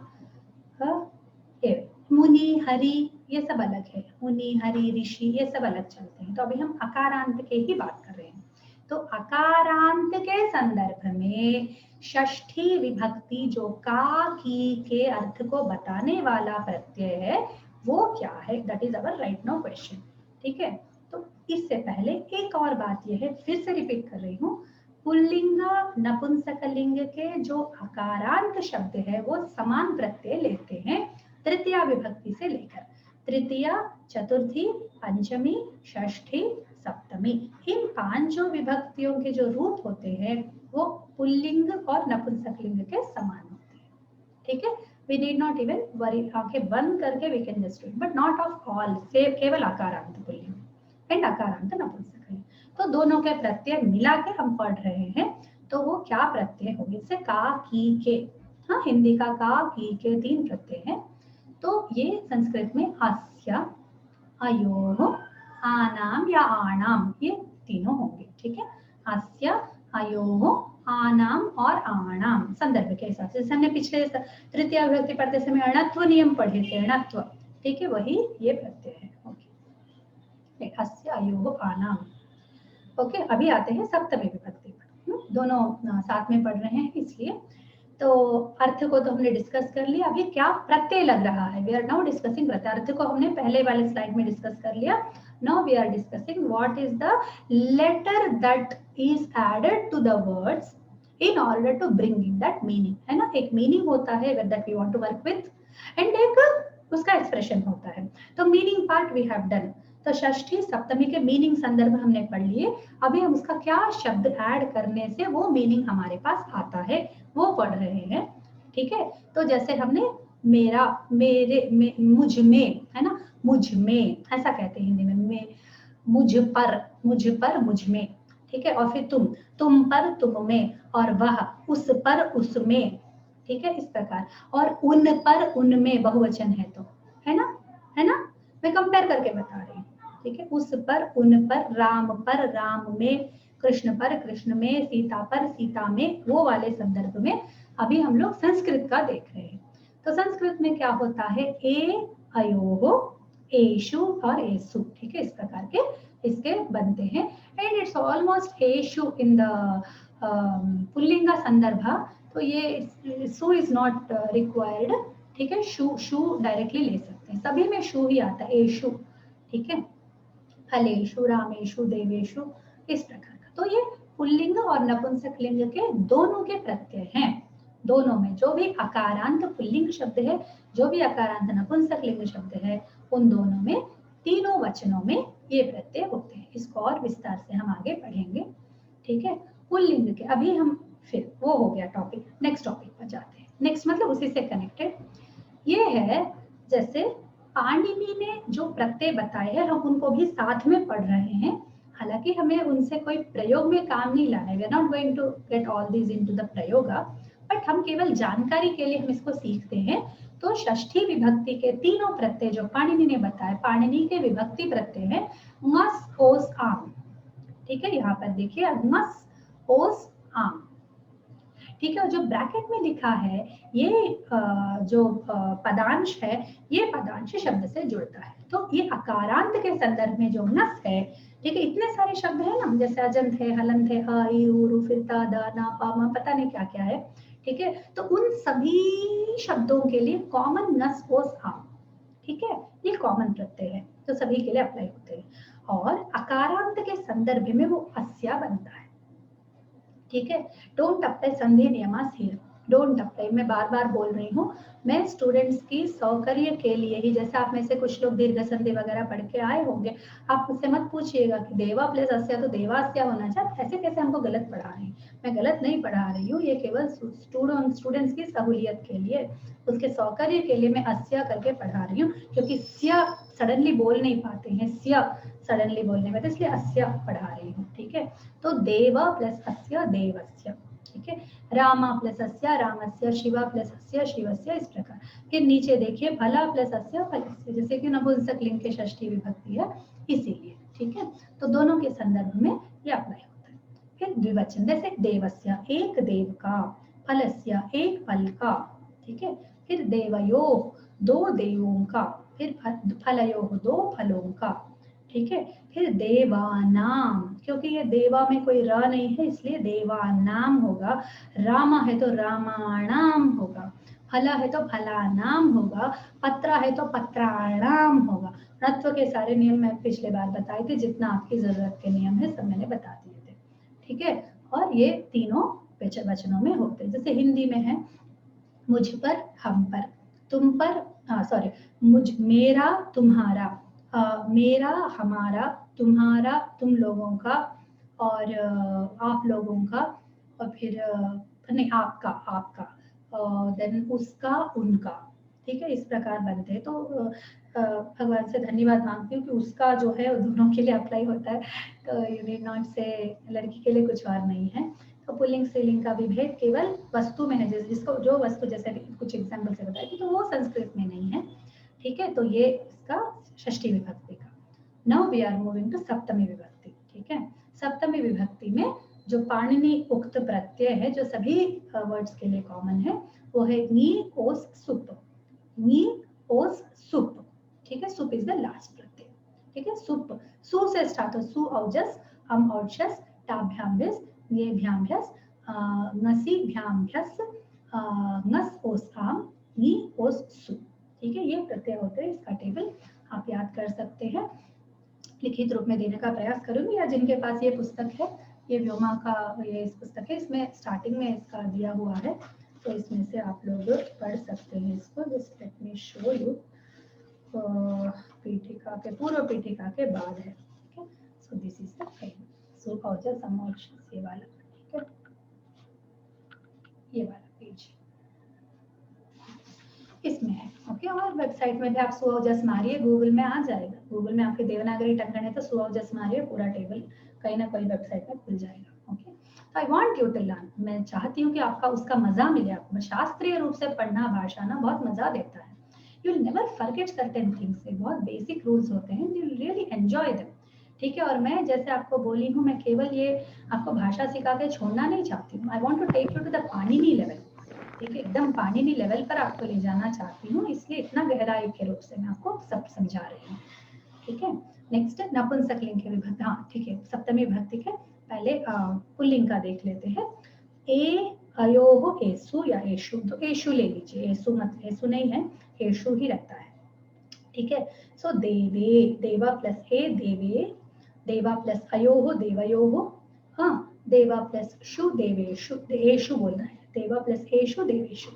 मुनि, हरि, ये सब अलग है, मुनि, हरि, ऋषि, ये सब अलग चलते हैं, तो अभी हम अकारांत के ही बात कर रहे हैं, तो अकारांत के संदर्भ में षष्ठी विभक्ति जो का की के अर्थ को बताने वाला प्रत्यय है वो क्या है, that is our right now question, ठीक है, तो इससे पहले एक और बात यह है, फिर से रिपीट कर रही हूँ, पुल्लिंग नपुंसकलिंग के जो अकारांत शब्द है वो समान प्रत्यय लेते हैं तृतीया विभक्ति से लेकर, तृतीया, चतुर्थी, पंचमी, षष्ठी, सप्तमी, इन पांचों विभक्तियों के जो रूप होते हैं वो पुल्लिंग और नपुंसकलिंग के समान होते हैं, ठीक है, we need not even worry, आंखें बंद करके we can just do it, but not of all, केवल अकारांत पुल्लिंग एंड अकारांत नपुंसकलिंग, तो दोनों के प्रत्यय मिला के हम पढ़ रहे हैं, तो वो क्या प्रत्यय होंगे, जैसे का की के, हाँ, हिंदी का का की के तीन प्रत्यय हैं, तो ये संस्कृत में हास्य, अयोः, आनाम या आणाम, ये तीनों होंगे, ठीक है, हास्य, अयोः, आनाम और आणाम, संदर्भ के हिसाब से, जैसे हमने पिछले तृतीय विभक्ति पढ़ते समय अणत्व नियम पढ़े थे, अणत्व, ठीक है, वही ये प्रत्यय है। ओके, अस्य अयोः आनाम। ओके, अभी आते हैं सप्तमी विभक्ति पर। दोनों साथ में पढ़ रहे हैं इसलिए। तो अर्थ को तो हमने डिस्कस कर लिया, अभी क्या प्रत्यय लग रहा है। वी आर नाउ डिस्कसिंग प्रत्यय। अर्थ को हमने पहले वाले स्लाइड में डिस्कस कर लिया। Now we are discussing what is the letter that is added to the words in order to bring in that meaning, है ना। एक मीनिंग होता है that we want to work with, and एक उसका एक्सप्रेशन होता है। तो meaning part we have done. तो षष्ठी सप्तमी के मीनिंग संदर्भ हमने पढ़ लिए। अभी हम उसका क्या शब्द ऐड करने से वो मीनिंग हमारे पास आता है वो पढ़ रहे हैं। ठीक है, तो जैसे हमने मेरा, मेरे में, मुझ में, है ना, मुझ में ऐसा कहते हैं हिंदी में, मुझ पर, मुझ में। ठीक है, और फिर तुम पर, तुम में, और वह, उस पर, उसमें। ठीक है, इस प्रकार। और उन पर, उनमें बहुवचन है तो, है ना, है ना, मैं कंपेयर करके बता रही हूँ। ठीक है, उस पर, उन पर, राम में, कृष्ण पर, कृष्ण में, सीता पर, सीता में, वो वाले संदर्भ में अभी हम लोग संस्कृत का देख रहे हैं। तो संस्कृत में क्या होता है, ए, अयोः, एषु और एसु। ठीक है, इस प्रकार के इसके बनते हैं। एंड इट्स ऑलमोस्ट एषु इन द पुल्लिंग संदर्भ। तो ये सु इज नॉट रिक्वायर्ड। ठीक है, शु डायरेक्टली ले सकते हैं, सभी में शु ही आता है, एषु। ठीक है, फलेषु, रामेषु, देवेषु, इस प्रकार का। तो ये पुल्लिंग और नपुंसक लिंग के दोनों के प्रत्यय हैं। दोनों में जो भी अकारांत पुल्लिंग शब्द है, जो भी अकारांत नपुंसक लिंग शब्द है, उन दोनों में, तीनों वचनों में ये प्रत्यय होते हैं। इसको और विस्तार से हम आगे पढ़ेंगे। ठीक है, पुल्लिंग के अभी हम, फिर वो हो गया टॉपिक। नेक्स्ट टॉपिक पर जाते हैं। नेक्स्ट मतलब उसी से कनेक्टेड ये है, जैसे पाणिनि ने जो प्रत्यय बताए हैं हम उनको भी साथ में पढ़ रहे हैं। हालांकि हमें उनसे कोई प्रयोग में काम नहीं लाना है, we are not going to get all these into the प्रयोगा, बट हम केवल जानकारी के लिए हम इसको सीखते हैं। तो षष्ठी विभक्ति के तीनों प्रत्यय जो पाणिनि ने बताए, पाणिनि के विभक्ति प्रत्यय है मस, ओस, आम। ठीक है, यहाँ पर देखिए मस, ओस, आम। ठीक है, जो ब्रैकेट में लिखा है ये जो पदांश है, ये पदांश शब्द से जुड़ता है। तो ये अकारांत के संदर्भ में जो नस है, ठीक है, इतने सारे शब्द है ना, जैसे अजंत है, हलंत है, ह, ई, उ, रु, फिर ता, दा, ना, पा, मा, पता नहीं क्या क्या है। ठीक है, तो उन सभी शब्दों के लिए कॉमन नस, ओस, आम। ठीक है, ये कॉमन प्रत्यय है तो सभी के लिए अप्लाई होते हैं। और अकारांत के संदर्भ में वो अस्या बनता है। ठीक है, डोंट अप्लाई संधि नियमास हियर, डोंट अप्लाई। मैं बार बार बोल रही हूँ, मैं स्टूडेंट्स की सौकर्य के लिए ही, जैसे आप में से कुछ लोग दीर्घ संधि वगैरह पढ़ के आए होंगे, आप मुझसे मत पूछिएगा कि देवा प्लस अस्या तो देवास्या होना चाहिए, ऐसे कैसे हमको गलत पढ़ा रही। मैं गलत नहीं पढ़ा रही हूँ, ये केवल स्टूडेंट्स की सहूलियत के लिए, उसके सौकर्य के लिए मैं अस्या करके पढ़ा रही हूँ, क्योंकि स्या सडनली बोल नहीं पाते हैं, स्या सडनली बोलने में, तो इसलिए अस्या पढ़ा रही हूँ। ठीक है, तो देव प्लस अस्य देवस्य। ठीक है, रामा प्लस अस्य रामस्य, शिवा प्लस अस्य शिवस्य, इस प्रकार। फिर नीचे देखिए फला प्लस अस्य फलस्य, जैसे कि नपुंसक लिंग के षष्ठी विभक्ति है इसीलिए। ठीक है, तो दोनों के संदर्भ में ये अप्लाई होता है। फिर द्विवचन, जैसे देवस्य एक देव का, फलस्य एक फल का। ठीक है, फिर देवयो दो देवों का, फिर फलयो दो फलों का। ठीक है, फिर देवानाम, क्योंकि ये देवा में कोई र नहीं है इसलिए देवानाम होगा। रामा है तो रामाणाम होगा, फला है तो फलानाम होगा, पत्रा है तो पत्राणाम होगा। णत्व के सारे नियम मैं पिछले बार बताए थे, जितना आपकी जरूरत के नियम है सब मैंने बता दिए थे। ठीक है, और ये तीनों वचनों में होते हैं। जैसे हिंदी में है मुझ पर, हम पर, तुम पर, सॉरी, मेरा, तुम्हारा, मेरा, हमारा, तुम्हारा, तुम लोगों का, और आप लोगों का, और फिर नहीं, आपका, देन उसका, उनका। ठीक है, इस प्रकार बनते हैं। तो भगवान से धन्यवाद मांगती हूँ कि उसका जो है वो दोनों के लिए अप्लाई होता है, तो यू नीड नॉट से लड़की के लिए कुछ और नहीं है। तो पुल्लिंग स्त्रीलिंग का विभेद केवल वस्तु में है, जिसको जो वस्तु, जैसे कुछ एग्जाम्पल से बताई थी, तो वो संस्कृत में नहीं है। ठीक है, तो ये इसका षष्ठी विभक्ति का। Now we are moving to सप्तमी विभक्ति। ठीक है, सप्तमी विभक्ति में जो पाणिनि उक्त प्रत्यय है, जो सभी वर्ड्स के लिए कॉमन है, वो है नी, ओस, सुप। नी, ओस, सुप। ठीक है, सुप इज द लास्ट प्रत्यय, ठीक है। सुप, सु से स्टार्ट हो, सु औजस, अम औजस, टाभ्याम विस, ये भ्याम भ्यस, ngसी भ्याम भ्यस, ngस ओस आम, नी ओस सु, ठीक है। ये प्रत्यय होते हैं, इसका टेबल आप याद कर सकते हैं। लिखित रूप में देने का प्रयास करूंगी, या जिनके पास ये पुस्तक है, ये व्योमा का ये इस पुस्तक है, इसमें स्टार्टिंग में इसका दिया हुआ है, तो इसमें से आप लोग पढ़ सकते हैं इसको। Just let me show you, पीठिका के पूर्व पीठिका के बाद है, ठीक है। So this is the table, so औजस अम औजस, ये वाला, ठीक है, ये वाला पेज इसमें है, ओके। और वेबसाइट में भी आप सुऔजस मारिए, गूगल में आ जाएगा, गूगल में आपके देवनागरी टंकण है तो सुऔजस मारिए, पूरा टेबल कहीं ना कहीं वेबसाइट में खुल जाएगा, ओके। तो I want you to learn, मैं चाहती हूँ कि आपका उसका मजा मिले आपको। शास्त्रीय रूप से पढ़ना भाषा ना बहुत मजा देता है, you will never forget certain things, बहुत बेसिक रूल्स होते हैं, you will really enjoy them, ठीक है। और मैं जैसे आपको बोली हूँ, मैं केवल ये आपको भाषा सिखा के छोड़ना नहीं चाहती हूँ, I want to take you to the Panini level, ठीक है, एकदम पाणिनि लेवल पर आपको ले जाना चाहती हूँ, इसलिए इतना गहराई के रूप से मैं आपको सब समझा रही हूँ, ठीक है। नेक्स्ट नपुंसकलिंग के विभक्ति, हाँ ठीक है, सप्तमी विभक्ति के पहले पुल्लिंग का देख लेते हैं। ए अयोः एषु या एषु, तो एषु ले लीजिए, एषु मत, एषु नहीं है, एषु ही रहता है, ठीक है। सो देवे, देवा प्लस ए देवे, देवा प्लस अयोः देवयोः, हाँ देवा प्लस शु देवेशु, एषु बोलना है, देवा प्लस एषु देवेशु,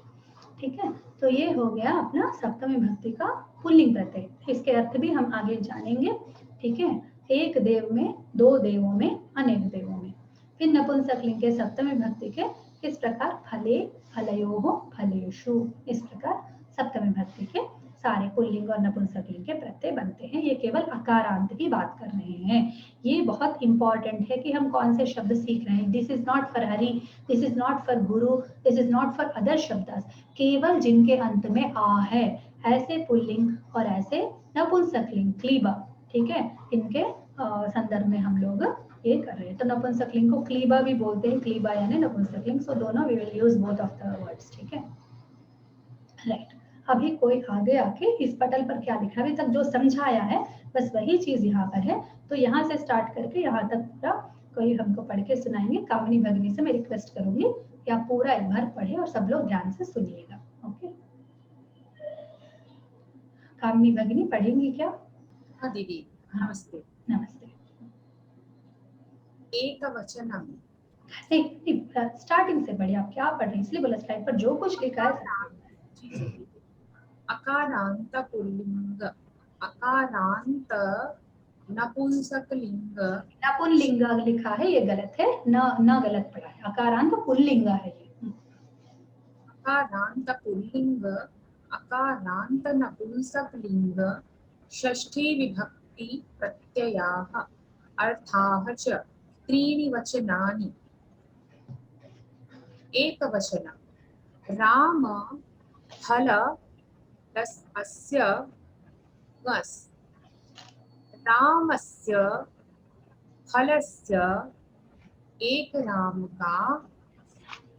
ठीक है। तो ये हो गया अपना सप्तमी विभक्ति का पुल्लिंग प्रत्यय, इसके अर्थ भी हम आगे जानेंगे, ठीक है। एक देव में, दो देवों में, अनेक देवों में। फिर नपुंसकलिंग के सप्तमी विभक्ति के किस प्रकार, फले, फलयोः, फलेषु, इस प्रकार सप्तमी विभक्ति के सारे पुल्लिंग और नपुंसकलिंग के प्रत्यय बनते हैं। ये केवल अकारांत की बात कर रहे हैं, ये बहुत इंपॉर्टेंट है कि हम कौन से शब्द सीख रहे हैं। This is not for Hari, this is not for guru, this is not for other शब्द, केवल जिनके अंत में आ है, ऐसे पुल्लिंग और ऐसे नपुंसकलिंग, क्लीबा, ठीक है, इनके संदर्भ में हम लोग ये कर रहे हैं। तो नपुंसकलिंग को क्लीबा भी बोलते हैं, क्लीबा यानी नपुंसकलिंग, सो दोनों we will use both of the words, ठीक है, राइट। अभी कोई आगे आके इस पटल पर क्या लिखा है, अभी तक जो समझाया है बस वही चीज यहाँ पर है, तो यहाँ से स्टार्ट करके यहाँ तक पूरा कोई हमको पढ़ के सुनाएंगे। कामिनी भगिनी से मैं रिक्वेस्ट करूंगी कि आप पूरा एक बार पढ़े और सब लोग ध्यान से सुनिएगा, ओके। कामिनी भगिनी पढ़ेंगी क्या? हाँ दीदी, नमस्ते। नमस्ते। एकवचनम, नहीं, स्टार्टिंग से पढ़िए, आप क्या पढ़ रहे हैं इसलिए बोला, स्लाइड पर जो कुछ लिखा है अकारांत पुल्लिंग, अकारांत नपुंसकलिंग, नपुंलिंग लिखा है, ये गलत है, न गलत पढ़ा है, अकारांत पुल्लिंग है ये। अकारांत पुल्लिंग, अकारांत नपुंसकलिंग, षष्ठी विभक्ति प्रत्ययाः अर्थाः च त्रीणि वचनानि। एकवचनम्, राम फल प्लस अस्य वस्, रामस्य फलस्य एकनामका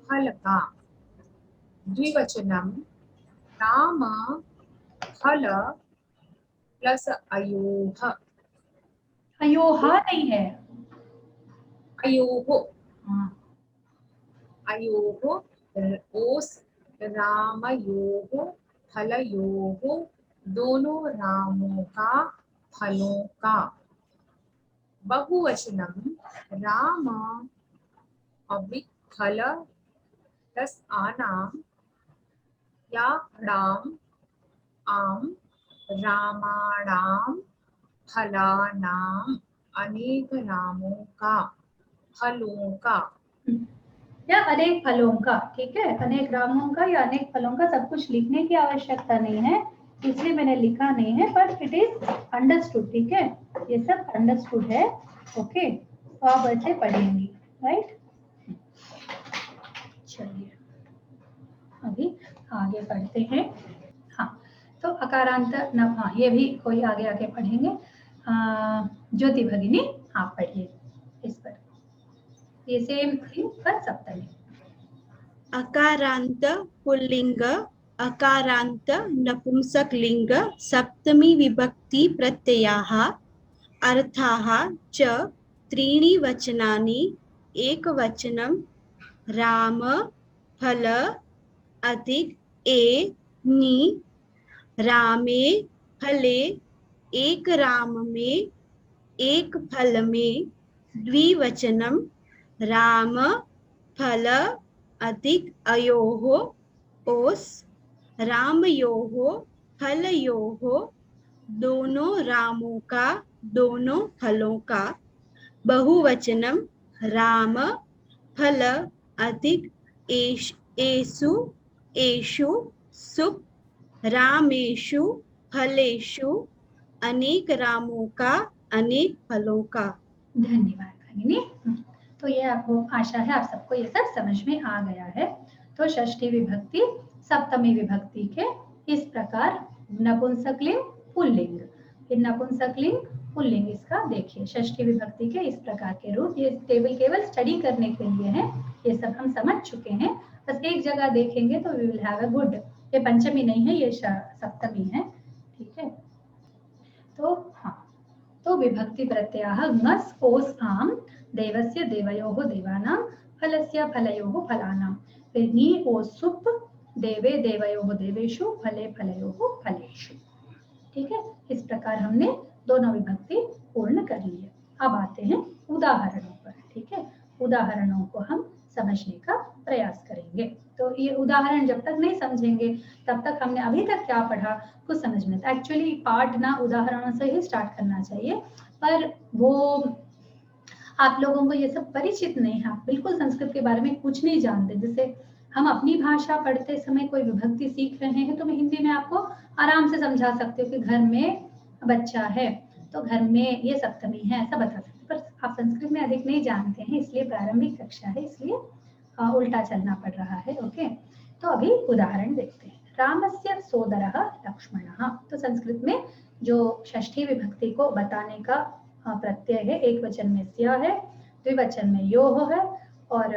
फलका। द्विवचनम्, राम फल प्लस अयोः, अयोहा नहीं है, अयोः, हाँ, अयोः, ओस रामयोः फलयोः, दोनों रामों का, फलों का। बहुवचनम्, राम अबिक फल प्लस आनाम या राम आम, रामाणाम फलानाम, अनेक नामों का, फलों का। या अनेक फलों का, ठीक है, अनेक रामों का या अनेक फलों का, सब कुछ लिखने की आवश्यकता नहीं है, इसलिए मैंने लिखा नहीं है, बट इट इज अंडरस्टूड, ठीक है, ये सब अंडरस्टूड है, ओके। तो आप ऐसे पढ़ेंगी, राइट। चलिए अभी आगे पढ़ते हैं, हाँ। तो अकारांत न, हाँ ये भी कोई आगे आगे पढ़ेंगे। ज्योति भगिनी आप पढ़िए इस पर, ये सेम पर सप्तमी। अकारांत पुल्लिंग, अकारांत नपुंसकलिंग सप्तमी विभक्ति प्रत्ययाः अर्थाः च त्रीणि वचनानि एकवचनं राम फल अधिक ए नि रामे फले एक राम में एक फल में द्विवचनम राम फल अधिक अयोः ओस रामयोः फलयोः दोनों रामों का दोनों फलों का बहुवचनम राम फल अधिक एषु एषु सुप रामेषु फलेषु अनेक रामों का अनेक फलों का। धन्यवाद भगिनी। तो ये आपको आशा है आप सबको ये सब समझ में आ गया है। तो षष्ठी विभक्ति सप्तमी विभक्ति के इस प्रकार नपुंसकलिंग पुल्लिंग, फिर नपुंसकलिंग पुल्लिंग इसका देखिए षष्ठी विभक्ति के इस प्रकार के रूप। ये टेबल केवल स्टडी करने के लिए है, ये सब हम समझ चुके हैं, बस एक जगह देखेंगे तो we will have a good. ये पंचमी नहीं है, ये सप्तमी है, ठीक है। तो हाँ, तो विभक्ति प्रत्ययाः ङस् ओस् आम् देवस्य देवयोः देवानां फलस्य फलयोः फलानां, फिर नी ओस् सुप् देवे देवयोः देवेषु फले फलयोः फलेषु। ठीक है, इस प्रकार हमने दोनों विभक्ति पूर्ण कर ली है। अब आते हैं उदाहरणों पर। ठीक है, उदाहरणों को हम समझने का प्रयास करेंगे। तो ये उदाहरण जब तक नहीं समझेंगे तब तक हमने अभी तक क्या पढ़ा कुछ समझ में। एक्चुअली पाठ ना उदाहरणों से ही स्टार्ट करना चाहिए, पर वो आप लोगों को ये सब परिचित नहीं है, आप बिल्कुल संस्कृत के बारे में कुछ नहीं जानते। जैसे हम अपनी भाषा पढ़ते समय कोई विभक्ति सीख रहे हैं तो मैं हिंदी में आपको आराम से समझा सकती हूँ कि घर में बच्चा है तो घर में ये सप्तमी है, ऐसा बता सकते, पर आप संस्कृत में अधिक नहीं जानते हैं, इसलिए प्रारंभिक कक्षा है, इसलिए उल्टा चलना पड़ रहा है। ओके, तो अभी उदाहरण देखते हैं। रामस्य सोदरः लक्ष्मणः, तो संस्कृत में जो षष्ठी विभक्ति को बताने का प्रत्यय है, एक वचन में स्य है, द्विवचन में योः है और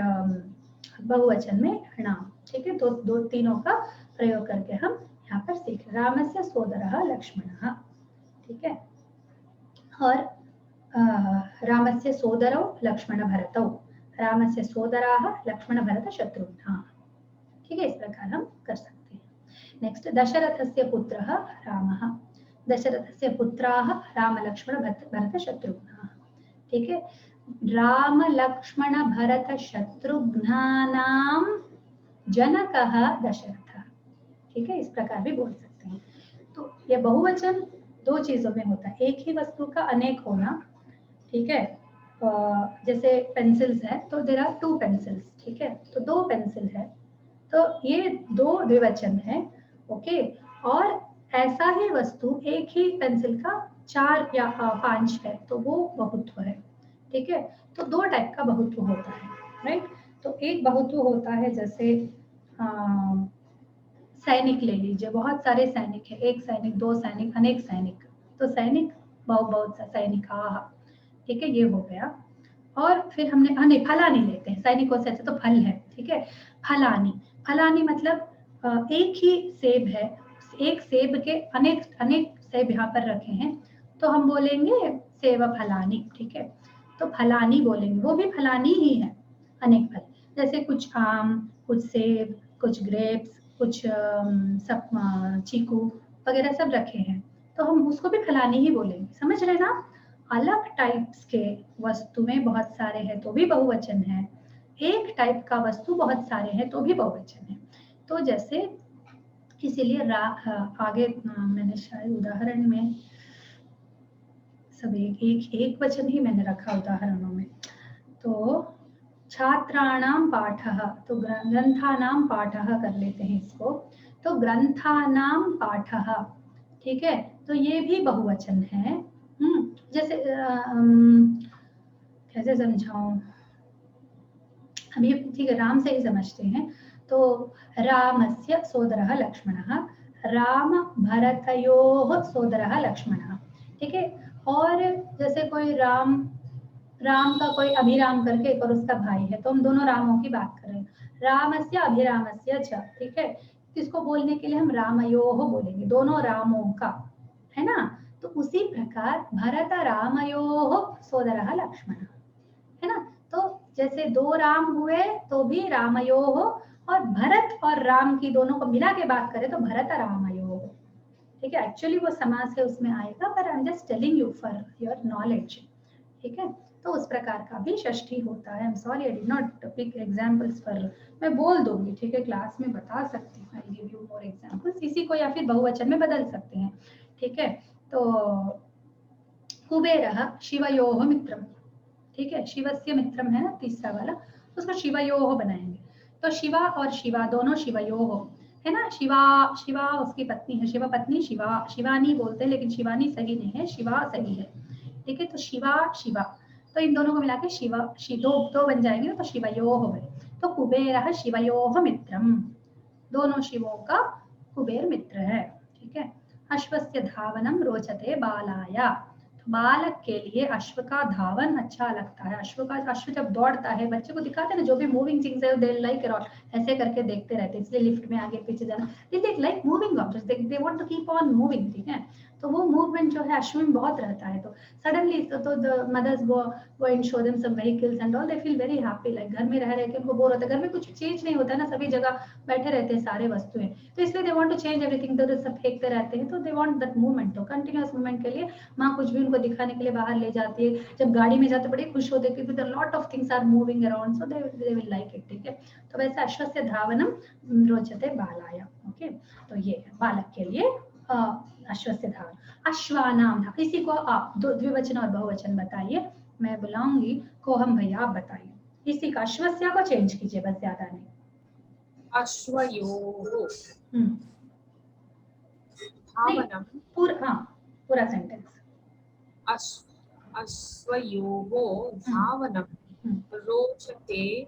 बहुवचन में णाम। ठीक है, तो दो तीनों का प्रयोग करके हम यहाँ पर सीख रहे। रामस्य सोदरः लक्ष्मणः, ठीक है, और रामस्य सोदरौ लक्ष्मण भरतौ, रामस्य सोदराः लक्ष्मण भरत शत्रुघ्नः। ठीक है, इस प्रकार हम कर सकते हैं। नेक्स्ट, दशरथस्य पुत्रः रामः, दशरथस्य पुत्राः राम लक्ष्मण भरत शत्रुघ्नः। ठीक है, राम लक्ष्मण भरत शत्रुघ्नानां जनकः दशरथः। ठीक है, इस प्रकार भी बोल सकते हैं। तो ये बहुवचन दो चीजों में होता है, एक ही वस्तु का अनेक होना। ठीक है, जैसे पेंसिल्स है तो देयर आर टू पेंसिल्स, ठीक है, तो दो पेंसिल है, तो ये दो द्विवचन है। ओके, और ऐसा ही वस्तु एक ही पेंसिल का 4 या 5 है तो वो बहुत्व है। ठीक है, तो दो टाइप का बहुत्व होता है, राइट। तो एक बहुत्व होता है जैसे सैनिक ले लीजिए, बहुत सारे सैनिक है, एक सैनिक, दो सैनिक, अनेक सैनिक, तो सैनिक बहुत सा सैनिकाः। ठीक है, ये हो गया। और फिर हमने फलानी लेते हैं, सैनिकों से अच्छा तो फल है। ठीक है, फलानी, फलानी मतलब एक ही सेब है, एक सेब के अनेक सेब यहाँ पर रखे हैं तो हम बोलेंगे सेब फलानी। ठीक है, तो फलानी बोलेंगे, वो भी फलानी ही है, अनेक फल, जैसे कुछ आम, कुछ सेब, कुछ ग्रेप्स, कुछ सब चीकू वगैरह सब रखे हैं तो हम उसको भी फलानी ही बोलेंगे। समझ रहे ना, अलग टाइप्स के वस्तु में बहुत सारे हैं तो भी बहुवचन है, एक टाइप का वस्तु बहुत सारे हैं तो भी बहुवचन है। तो जैसे इसीलिए आगे मैंने शायद उदाहरण में सब एक वचन ही मैंने रखा उदाहरणों में। तो छात्राणां पाठः, तो ग्रंथानां पाठः कर लेते हैं इसको, तो ग्रंथानां पाठः। ठीक है, तो ये भी बहुवचन है। जैसे कैसे समझाऊं अभी, ठीक है, राम से ही समझते हैं। तो रामस्य सोदरः लक्ष्मणः, राम भरतयोः सोदरः लक्ष्मणः। ठीक है, और जैसे कोई राम का कोई अभिराम करके एक और उसका भाई है तो हम दोनों रामों की बात कर रहे हैं, रामस्य अभिरामस्य च। ठीक है, इसको बोलने के लिए हम रामयोः बोलेंगे, दोनों रामों का, है ना। तो उसी प्रकार भरत रामयोः सोदरः लक्ष्मणः, है ना। तो जैसे दो राम हुए तो भी रामयोः, और भरत और राम की दोनों को मिला के बात करें तो भरत रामयोः, ठीक है। एक्चुअली वो समास है उसमें आएगा, पर I am just telling you for your knowledge, ठीक है। तो उस प्रकार का भी षष्ठी होता है। I am sorry I did not pick examples for, मैं बोल दूंगी, ठीक है, क्लास में बता सकती हूँ, I give you more examples, इसी को या फिर बहुवचन में बदल सकते हैं, ठीक है। तो कुबेरः शिवयोः मित्रम, ठीक है, शिवस्य मित्रम है ना तीसरा वाला, उसको शिवयोः बनाएंगे। तो शिवा और शिवा दोनों शिवयोः, है ना। शिवा, शिवा उसकी पत्नी है, शिवा पत्नी, शिवा, शिवानी बोलते हैं लेकिन शिवानी सही नहीं है, शिवा सही है, ठीक है। तो शिवा शिवा, तो इन दोनों को मिला के शिवा, दो बन जाएंगे तो शिवयोः बने। तो कुबेरः शिवयोः मित्रम, दोनों शिवों का कुबेर मित्र है, ठीक है। अश्वस्य धावनम रोचते बालाय, बालक के लिए अश्व का धावन अच्छा लगता है। अश्व जब दौड़ता है, बच्चे को दिखाते हैं ना, जो भी मूविंग थिंग्स है दे लाइक ऐसे करके देखते रहते हैं, इसलिए लिफ्ट में आगे पीछे जाना, they like moving objects, they want to keep on moving, ठीक है। तो वो मूवमेंट जो है अश्व में बहुत रहता है। तो सडनली तो the mothers go and show them some vehicles and all, they feel very happy, like घर में रह रहे के उनको बोर होता है, घर में कुछ चेंज नहीं होता है ना, सभी जगह बैठे रहते हैं सारे वस्तुएं, तो इसलिए they want to change everything, तो सब फेंकते रहते हैं, तो दे वांट दैट मूवमेंट, तो कंटिन्यूअस मूवमेंट के लिए माँ कुछ भी उनको दिखाने के लिए बाहर ले जाती है। जब गाड़ी में जाते बड़े खुश होते हैं क्योंकि lot of things are moving around, so they will like it, ठीक है। तो वैसे अश्वस्य धावनम रोचते बालाय, ओके। तो ये बालक के लिए अश्वस्य धावन। अश्वानाम, इसी को आप द्विवचन और बहुवचन बताइए, मैं बुलाऊंगी को, हम भैया आप बताइए, इसी का अश्वस्य को चेंज कीजिए, बस ज्यादा नहीं। अश्वयोः धावनम, पूरा सेंटेंस। अश्वयोः धावनम रोचते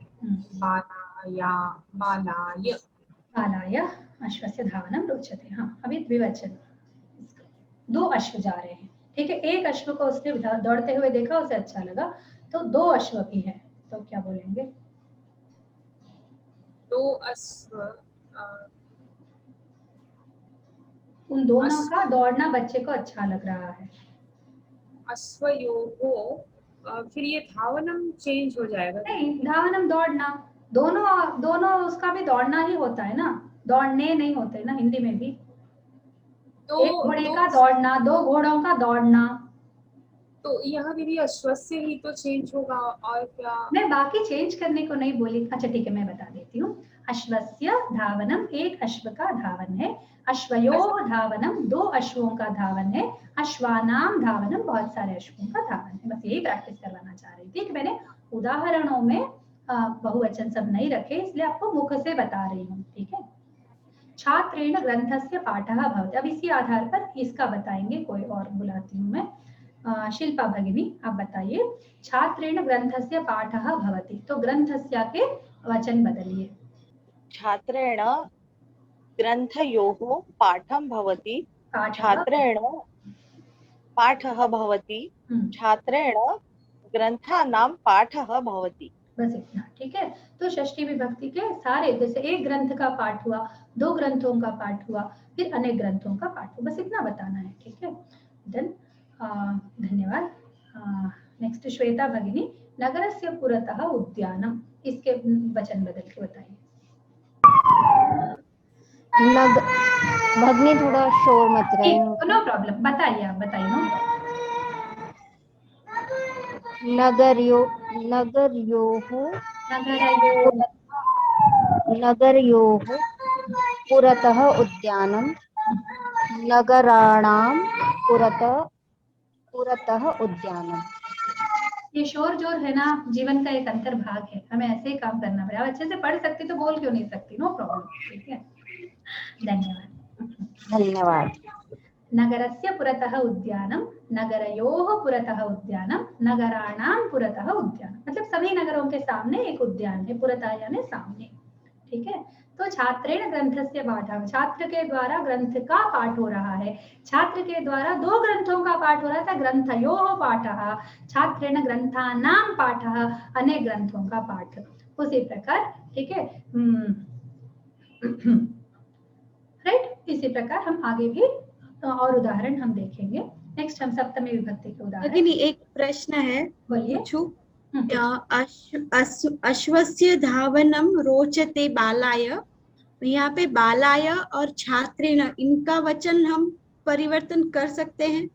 बालाय, अश्वस्य धावनम रोचते। हाँ, अभी द्विवचन, दो अश्व जा रहे हैं, ठीक है। एक अश्व को उसने दौड़ते हुए देखा, उसे अच्छा लगा, तो दो अश्व भी हैं, तो क्या बोलेंगे? दो अश्व, उन दोनों का दौड़ना बच्चे को अच्छा लग रहा है। अश्वयोः, फिर ये धावनम चेंज हो जाएगा? नहीं, धावनम दौड़ना, दोनों उसका भी दौड़ना ही होता है ना, दौड़ने नहीं होते ना हिंदी में भी। तो एक घोड़े का दौड़ना, दो घोड़ों का दौड़ना, तो यहाँ भी अश्वस्य ही तो चेंज होगा, और क्या? मैं बाकी चेंज करने को नहीं बोली। अच्छा ठीक है, मैं बता देती हूँ। अश्वस्य धावनम, एक अश्व का धावन है। अश्वयोः धावनम, दो अश्वों का धावन है। अश्वानाम धावनम, बहुत सारे अश्वों का धावन है। बस यही प्रैक्टिस करवाना चाह रही थी कि मैंने उदाहरणों में बहुवचन सब नहीं रखे, इसलिए आपको मुख से बता रही हूँ, ठीक है। छात्रेण ग्रंथस्य पाठः भवति, अब इसी आधार पर इसका बताएंगे, कोई और बुलाती हूँ मैं। शिल्पा भगिनी आप बताइए, छात्रेण ग्रंथस्य पाठः भवति, तो ग्रंथस्य के वचन बदलिए। छात्रेण ग्रन्थयोः पाठं भवति, छात्रेण पाठः भवति, छात्रेण ग्रंथानां पाठः भवति। बस इतना, ठीक है। तो षष्ठी विभक्ति के सारे, जैसे एक ग्रंथ का पाठ हुआ, दो ग्रंथों का पाठ हुआ, फिर अनेक ग्रंथों का पाठ हुआ, बस इतना बताना है, ठीक है। देन धन्यवाद। नेक्स्ट श्वेता भगिनी, नगरस्य पुरतः उद्यानम, इसके वचन बदल के बताइए। भगिनी थोड़ा शोर मत रहे। नो प्रॉब्लम, बताइए, आप बताइए। नो नगरयोः पुरतः उद्यानं, नगराणां पुरतः उद्यानम। ये शोर जोर है ना, जीवन का एक अंतर्भाग है, हमें ऐसे ही काम करना पड़ेगा। अच्छे से पढ़ सकती तो बोल क्यों नहीं सकती? नो प्रॉब्लम, ठीक है। धन्यवाद। नगरस्य पुरतः उद्यानम, नगरयोः पुरतः उद्यानम, नगराणां पुरतः उद्यानम, मतलब सभी नगरों के सामने एक उद्यान है, पुरतः यानी सामने, ठीक है। तो छात्रेण ग्रंथस्य पाठः, छात्र के द्वारा ग्रंथ का पाठ हो रहा है। छात्र के द्वारा दो ग्रंथों का पाठ हो रहा था, ग्रंथयोः पाठः, छात्रेण ग्रंथानां पाठः, अनेक ग्रंथों का पाठ। उसी प्रकार, ठीक है। इसी प्रकार हम आगे भी और उदाहरण हम देखेंगे। नेक्स्ट हम सप्तमी विभक्ति के उदाहरण। भगिनी एक प्रश्न है, बोलिए। पूछूं? अश्वस्य धावनम रोचते बालाय, यहाँ पे बालाय और छात्रेण इनका वचन हम परिवर्तन कर सकते हैं?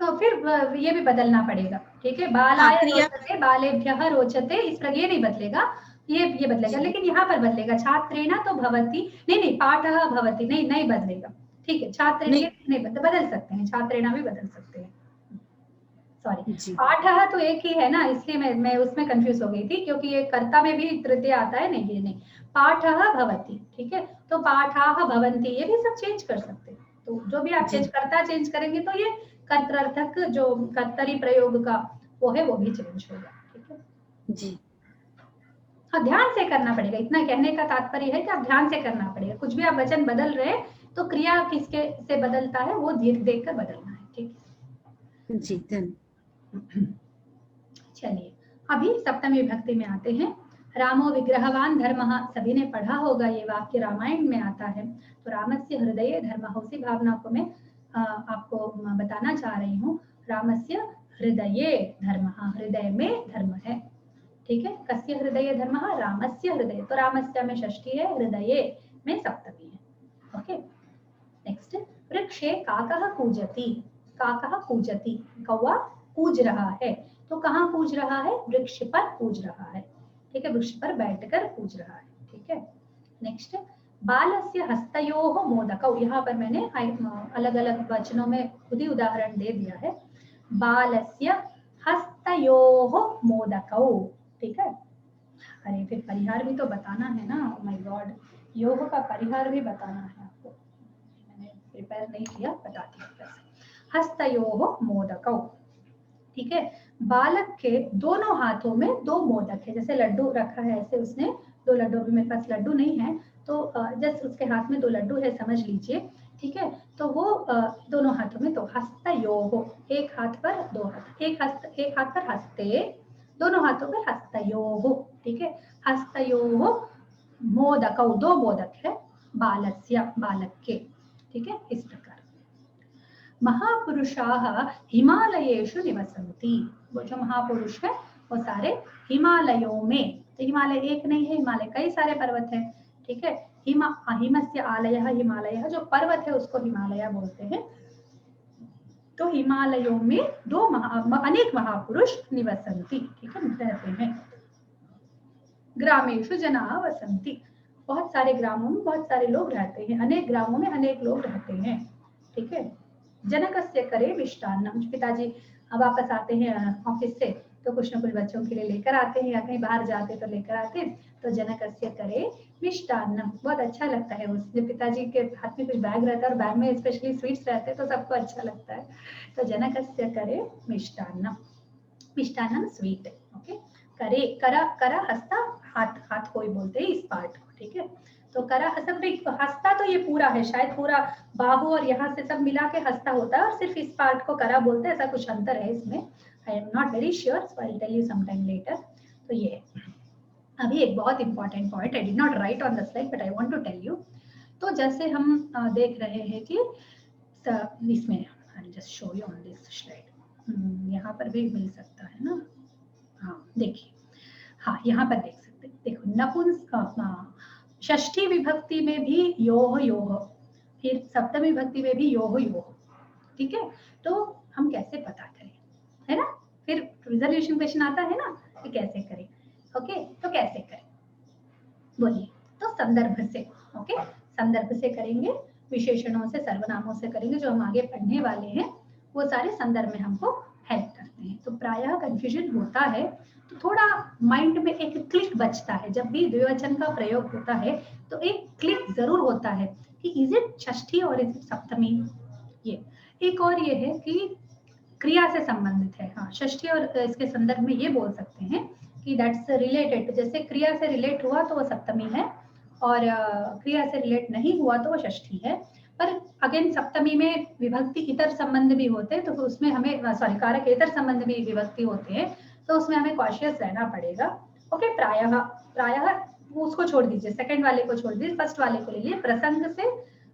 तो फिर ये भी बदलना पड़ेगा, ठीक है। बालाय रोचते, बालेभ्यः रोचते, इस पर ये नहीं बदलेगा, ये बदलेगा, लेकिन यहाँ पर बदलेगा छात्रेण तो भवती, नहीं पाठः भवती, नहीं बदलेगा, ठीक है। छात्रेण नहीं बदल सकते हैं, छात्रेण भी बदल सकते हैं, सॉरी। पाठः तो एक ही है ना, इसलिए मैं उसमें कंफ्यूज हो गई थी, क्योंकि ये कर्ता में भी तृतीय आता है, नहीं ये नहीं, पाठः भवती, ठीक है। तो पाठाः भवन्ति, ये भी सब चेंज कर सकते हैं। तो जो भी आप कर्ता चेंज करेंगे तो ये कर्तृर्थक जो कर्तरी प्रयोग का वो है वो भी चेंज होगा, ठीक है जी। हाँ, ध्यान से करना पड़ेगा, इतना कहने का तात्पर्य है कि आप ध्यान से करना पड़ेगा। कुछ भी आप वचन बदल रहे हैं तो क्रिया किसके से बदलता है वो देख कर बदलना है, ठीक है जी। चलिए अभी सप्तमी विभक्ति में आते हैं। रामो विग्रहवान धर्मः, सभी ने पढ़ा होगा, ये वाक्य रामायण में आता है। तो रामस्य हृदये धर्मः, उसी भावना को मैं आपको बताना चाह रही हूँ। रामस्य हृदये धर्मः, हृदय में धर्म है, ठीक है। कस्य हृदये धर्मः, रामस्य हृदय, तो रामस्य में षष्ठी है, हृदये में सप्तमी है, ओके। नेक्स्ट, वृक्षे काकः कूजति, काकः कूजति, कौवा कूज रहा है, तो कहाँ कूज रहा है, वृक्ष पर कूज रहा है, ठीक है, वृक्ष पर बैठकर कूज रहा है, ठीक है। नेक्स्ट, बालस्य हस्तयोः मोदकौ, यहाँ पर मैंने अलग अलग वचनों में खुद ही उदाहरण दे दिया है। बालस्य हस्तयोः मोदकौ, ठीक है। अरे फिर परिहार भी तो बताना है ना, माय गॉड, योग का परिहार भी बताना है आपको, मैंने प्रिपेयर नहीं किया, बताती हूँ। हस्तयोः मोदकौ, ठीक है। बालक के दोनों हाथों में दो मोदक है, जैसे लड्डू रखा है ऐसे उसने दो लड्डू, अभी मेरे पास लड्डू नहीं है तो जस्ट उसके हाथ में दो लड्डू है, समझ लीजिए, ठीक है। तो वो दोनों हाथों में, तो हस्तयोः, एक हाथ पर दो हाथ, एक हाथ पर हस्ते, दोनों हाथों पर हस्तयोः, ठीक है। हस्तयोः मोदकौ, दो मोदक है बालस्य, बालक के, ठीक है। इस प्रकार महापुरुषाः हिमालयेषु निवसन्ति, वो जो महापुरुष है वो सारे हिमालयों में, तो हिमालय एक नहीं है, हिमालय कई सारे पर्वत है, ठीक है। हिमस्य आलयः, हिमालयः जो पर्वत है उसको हिमालय बोलते हैं। तो हिमालयों में अनेक महापुरुष निवसन्ति, ठीक है, रहते हैं। ग्रामेषु जनाः वसन्ति, बहुत सारे ग्रामों में बहुत सारे लोग रहते हैं, अनेक ग्रामों में अनेक लोग रहते हैं, ठीक है। जनकस्य करे मिष्टान्नम, पिताजी वापस आते हैं ऑफिस से तो कुछ न कुछ बच्चों के लिए लेकर आते हैं, या कहीं बाहर जाते तो लेकर आते हैं। तो जनकस्य करे मिष्टान्नम, बहुत अच्छा लगता है, उसके पिताजी के हाथ में कुछ बैग रहता है और बैग में स्पेशली स्वीट्स रहते हैं तो सबको अच्छा लगता है। तो जनकस्य करे मिष्टान्नम, मिष्टान्नम स्वीट, ओके। करे, करा हस्ता, हाथ, हाथ कोई बोलते हैं इस पार्ट को, ठीक है। तो करा हस्ता तो ये पूरा है, शायद पूरा बाहु और यहाँ से सब मिला के हस्ता होता है, और सिर्फ इस पार्ट को करा बोलते हैं, ऐसा कुछ अंतर है इसमें, I am not very sure, so I will tell you some time later. तो ये अभी एक बहुत important point, I did not write on the slide but I want to tell you. तो जैसे हम देख रहे हैं कि इसमें, I will just show you on this slide, यहाँ पर भी मिल सकता है ना, हाँ देखिए, हाँ यहाँ पर देख सकते हैं, देखो नपुंसक षष्ठी विभक्ति में भी योह योह, फिर सप्तमी विभक्ति में भी योह योह, ठीक है। तो हम कैसे पता करें, है ना, फिर रिजोल्यूशन क्वेश्चन आता है ना कि कैसे करें, ओके। तो कैसे करें बोलिए, तो संदर्भ से, ओके, संदर्भ से करेंगे, विशेषणों से, सर्वनामों से करेंगे, जो हम आगे पढ़ने वाले हैं वो सारे संदर्भ में हमको हेल्प करते हैं। तो प्रायः कंफ्यूजन होता है, तो थोड़ा माइंड में एक क्लिक बचता है, जब भी द्विवचन का प्रयोग होता है तो एक क्लिक जरूर होता है कि इज इट षष्ठी और इज इट सप्तमी। ये एक और ये है कि क्रिया से संबंधित है, हाँ षष्ठी और इसके संदर्भ में ये बोल सकते हैं कि दैट्स रिलेटेड, जैसे क्रिया से रिलेट हुआ तो वो सप्तमी है, और क्रिया से रिलेट नहीं हुआ तो वो षष्ठी है। पर अगेन सप्तमी में विभक्ति इतर संबंध भी होते हैं, तो उसमें हमें कारक इतर संबंध भी विभक्ति होते हैं, तो उसमें हमें कॉशियस रहना पड़ेगा, ओके। प्रायः उसको छोड़ दीजिए, सेकंड वाले को छोड़ दीजिए, फर्स्ट वाले को ले लीजिए, प्रसंग से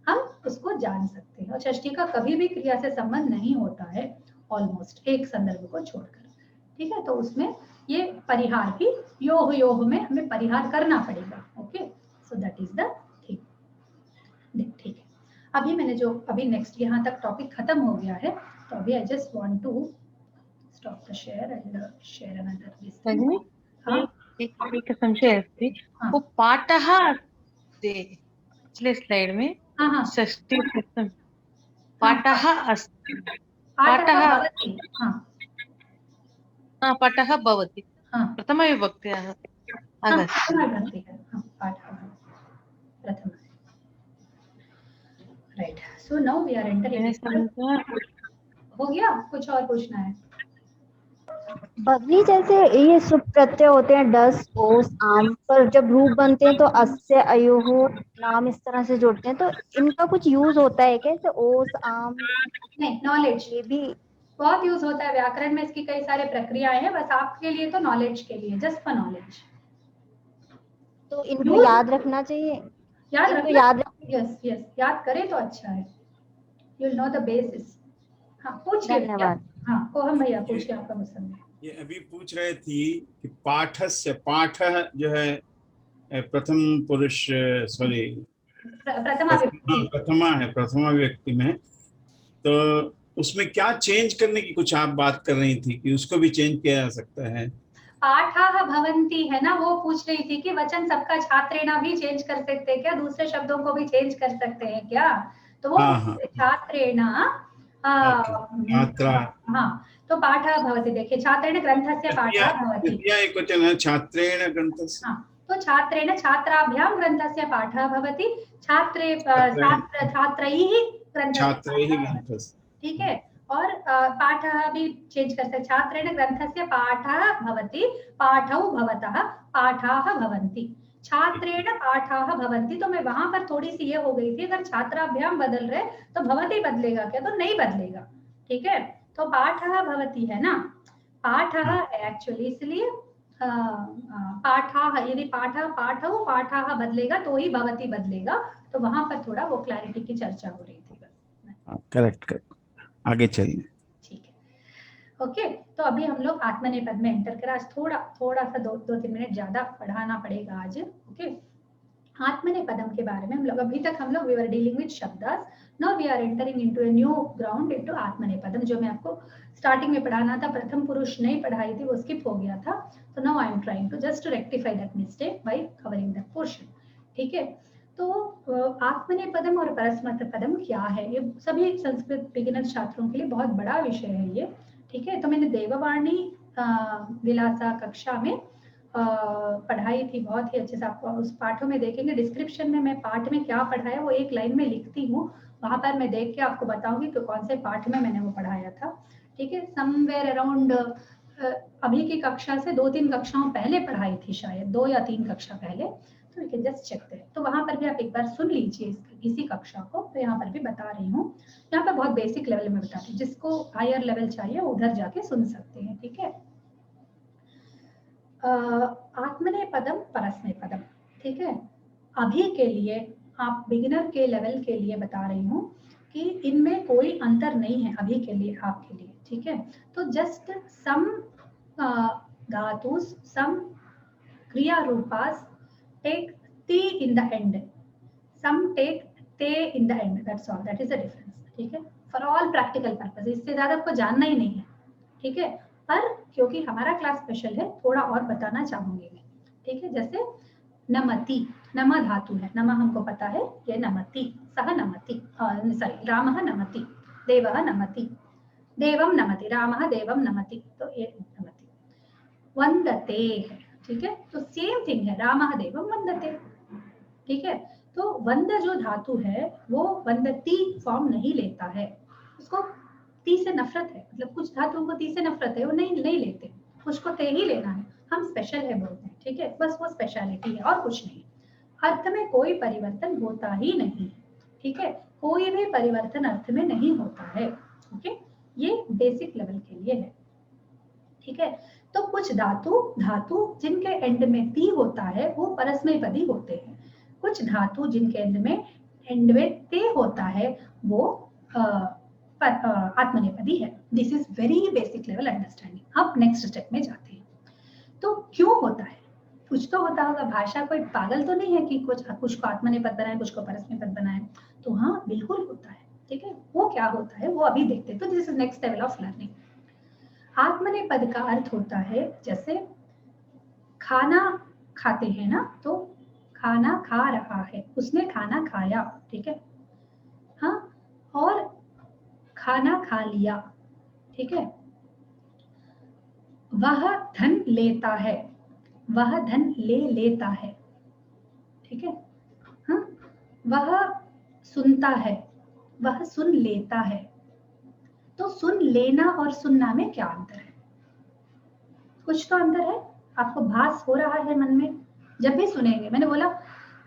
हम उसको जान सकते हैं। और षष्ठी का कभी भी क्रिया से संबंध नहीं होता है, ऑलमोस्ट, एक संदर्भ को छोड़कर। ठीक है, तो उसमें ये परिहार भी योह योह में हमें परिहार करना पड़ेगा। Okay, so that is the thing. ठीक है, अभी मैंने जो अभी नेक्स्ट यहाँ तक टॉपिक खत्म हो गया है, तो अभी I just want to stop the share and share another this thing. हाँ, एक संशय अस्ति, वो पाठः अस्ति पिछले स्लाइड में, हाँ हाँ, षष्ठी प्रथम पाठः अस्ति, पाठः भवति, हाँ हाँ पाठः भवति, हाँ प्रथमविभक्त्याः हाँ, आगच्छति। प्रथमाविभक्ति है, हाँ पाठः प्रथम। Right, so now we are entering. हो गया, कुछ और पूछना है? भगनी जैसे ये सुप प्रत्यय होते हैं डस ओस आम, पर जब रूप बनते हैं तो अस्य अयोह नाम इस तरह से जोड़ते हैं, तो इनका कुछ यूज होता है क्या? जैसे ओस आम नहीं, नॉलेज ये भी बहुत यूज होता है व्याकरण में, इसकी कई सारे प्रक्रियाएं हैं, बस आपके लिए तो नॉलेज के लिए, जस्ट फॉर नॉलेज। तो इनको याद रखना चाहिए, याद इनको रखना, याद यस यस, याद करें तो अच्छा है, you will know the basis. हाँ पूछिए, धन्यवाद। हाँ कोहम भैया पूछिए, आपका क्वेश्चन है। ये अभी पूछ रहे थी कि पाठस्य, पाठ जो है प्रथम पुरुष, सॉरी प्रथमा विभक्ति, प्रथमा है, प्रथमा व्यक्ति में, तो उसमें क्या चेंज करने की कुछ आप बात कर रही थी कि उसको भी चेंज किया जा सकता है? पाठाः भवन्ति है ना, वो पूछ रही थी कि वचन सबका छात्रेणा भी चेंज कर सकते हैं क्या, दूसरे शब्दों को भी चेंज कर सकते हैं क्या? तो वो छात्रेणा, छात्रा, हाँ, तो पाठः भवति, देखिए छात्रेण ग्रंथस्य पाठः भवति, एक वचन है छात्रेण ग्रंथस्य, हाँ, तो छात्रेण छात्राभ्यां ग्रंथस्य पाठः भवति, छात्रे छात्रैः ग्रंथस्य, ठीक है। और पाठः भी चेंज कर सकते, छात्रेण ग्रंथस्य पाठः भवति, पाठौ भवतः पाठाः भवन्ति, छात्रेण पाठाः भवन्ति। तो मैं वहां पर थोड़ी सी ये हो गई थी, अगर छात्राभ्याम बदल रहे तो भवति बदलेगा क्या? तो नहीं बदलेगा, ठीक है। तो पाठः भवति है ना, पाठः एक्चुअली, इसलिए पाठाः, यदि पाठः पाठौ पाठाः बदलेगा तो ही भवति बदलेगा, तो वहां पर थोड़ा वो क्लैरिटी की चर्चा हो रही थी बस। करेक्ट, आगे चलिए। ठीक है, ओके। तो अभी हम लोग आत्मनेपद में एंटर करें, आज थोड़ा सा 2-3 मिनट ज्यादा पढ़ाना पड़ेगा आज। ओके, आत्मनेपदम के बारे में हम लोग, अभी तक हम लोग वी वर डीलिंग विद शब्दास, now we are entering into a new ground, into आत्मनेपदम। जो मैं आपको स्टार्टिंग में पढ़ाना था, प्रथम पुरुष नहीं पढ़ाई थी, वो स्किप हो गया था, तो now I am trying to just rectify that mistake by covering that portion, ठीक है। तो आत्मनेपदम और परस्मैपदम क्या है, ये सभी संस्कृत बिगिनर छात्रों के लिए बहुत बड़ा विषय है ये, ठीक है। तो मैंने देववाणी विलासा कक्षा में पढ़ाई थी बहुत ही अच्छे से, आपको उस पाठों में देखेंगे, डिस्क्रिप्शन में मैं पाठ में क्या पढ़ाया वो एक लाइन में लिखती हूँ, वहां पर मैं देख के आपको बताऊंगी कि कौन से पाठ में मैंने वो पढ़ाया था, ठीक है। समवेयर अराउंड अभी की कक्षा से 2-3 कक्षाओं पहले पढ़ाई थी, शायद 2 या 3 कक्षा पहले, तो you can just check that. तो वहां पर भी आप एक बार सुन लीजिए इसी कक्षा को, तो यहाँ पर भी बता रही हूँ, यहाँ पर बहुत बेसिक लेवल में बताती हूँ, जिसको हायर लेवल चाहिए वो उधर जाके सुन सकते हैं, ठीक है। आत्मनेपदम परस्मैपदम, ठीक है। अभी के लिए आप बिगिनर के लेवल के लिए बता रही हूँ कि इनमें कोई अंतर नहीं है अभी के लिए, आपके लिए, ठीक है। तो जस्ट सम धातुस, सम क्रिया रूपास take t in the end, some take te in the end, that's all, that is the difference, ठीक है। for all practical purpose, इससे ज्यादा आपको जानना ही नहीं है, ठीक है। पर क्योंकि हमारा क्लास स्पेशल है, थोड़ा और बताना चाहूंगी मैं, ठीक है। जैसे नमति, नम धातु है, नम हमको पता है, ये नमति, सह नमति, सॉरी रामः नमति, देवः नमति, देवम नमति, रामः देवम नमति, तो ये नमति। वंदते है, ठीक है, तो सेम थिंग है, रामः देवम वंदते, ठीक है। तो वंद जो धातु है वो वंदती फॉर्म नहीं लेता है, उसको ती से नफरत है, मतलब कुछ धातुओं को ती से नफरत है, वो नहीं लेते, उसको ते ही लेना है, हम स्पेशल है बोलते हैं, ठीक है, बस वो स्पेशलिटी है और कुछ नहीं। अर्थ में कोई परिवर्तन होता ही नहीं, ठीक है, कोई भी परिवर्तन अर्थ में नहीं होता है, ओके, ये बेसिक लेवल के लिए है, ठीक है। तो कुछ धातु जिनके एंड में ती होता है वो परस्मैपदी होते हैं, कुछ धातु जिनके एंड में एंड में ते होता है वो आत्मनेपदी है। This is very basic level understanding. अब नेक्स्ट स्टेप में जाते हैं। तो क्यों होता है? कुछ तो होता होगा, भाषा कोई पागल तो नहीं है कि कुछ को आत्मनेपद बनाए कुछ को परस्मैपद बनाए। तो हाँ बिल्कुल होता है, ठीक है। वो क्या होता है वो अभी देखते हैं। तो this is next level of learning. आत्मनेपद का अर्थ होता है जैसे खाना खाते हैं ना, तो खाना खा रहा है, उसने खाना खाया, ठीक है, हाँ, और खाना खा लिया, ठीक है। वह धन लेता है, वह धन ले लेता है, ठीक है, हाँ। वह सुनता है, वह सुन लेता है। तो सुन लेना और सुनना में क्या अंतर है? कुछ तो अंतर है, आपको भास हो रहा है मन में। जब भी सुनेंगे, मैंने बोला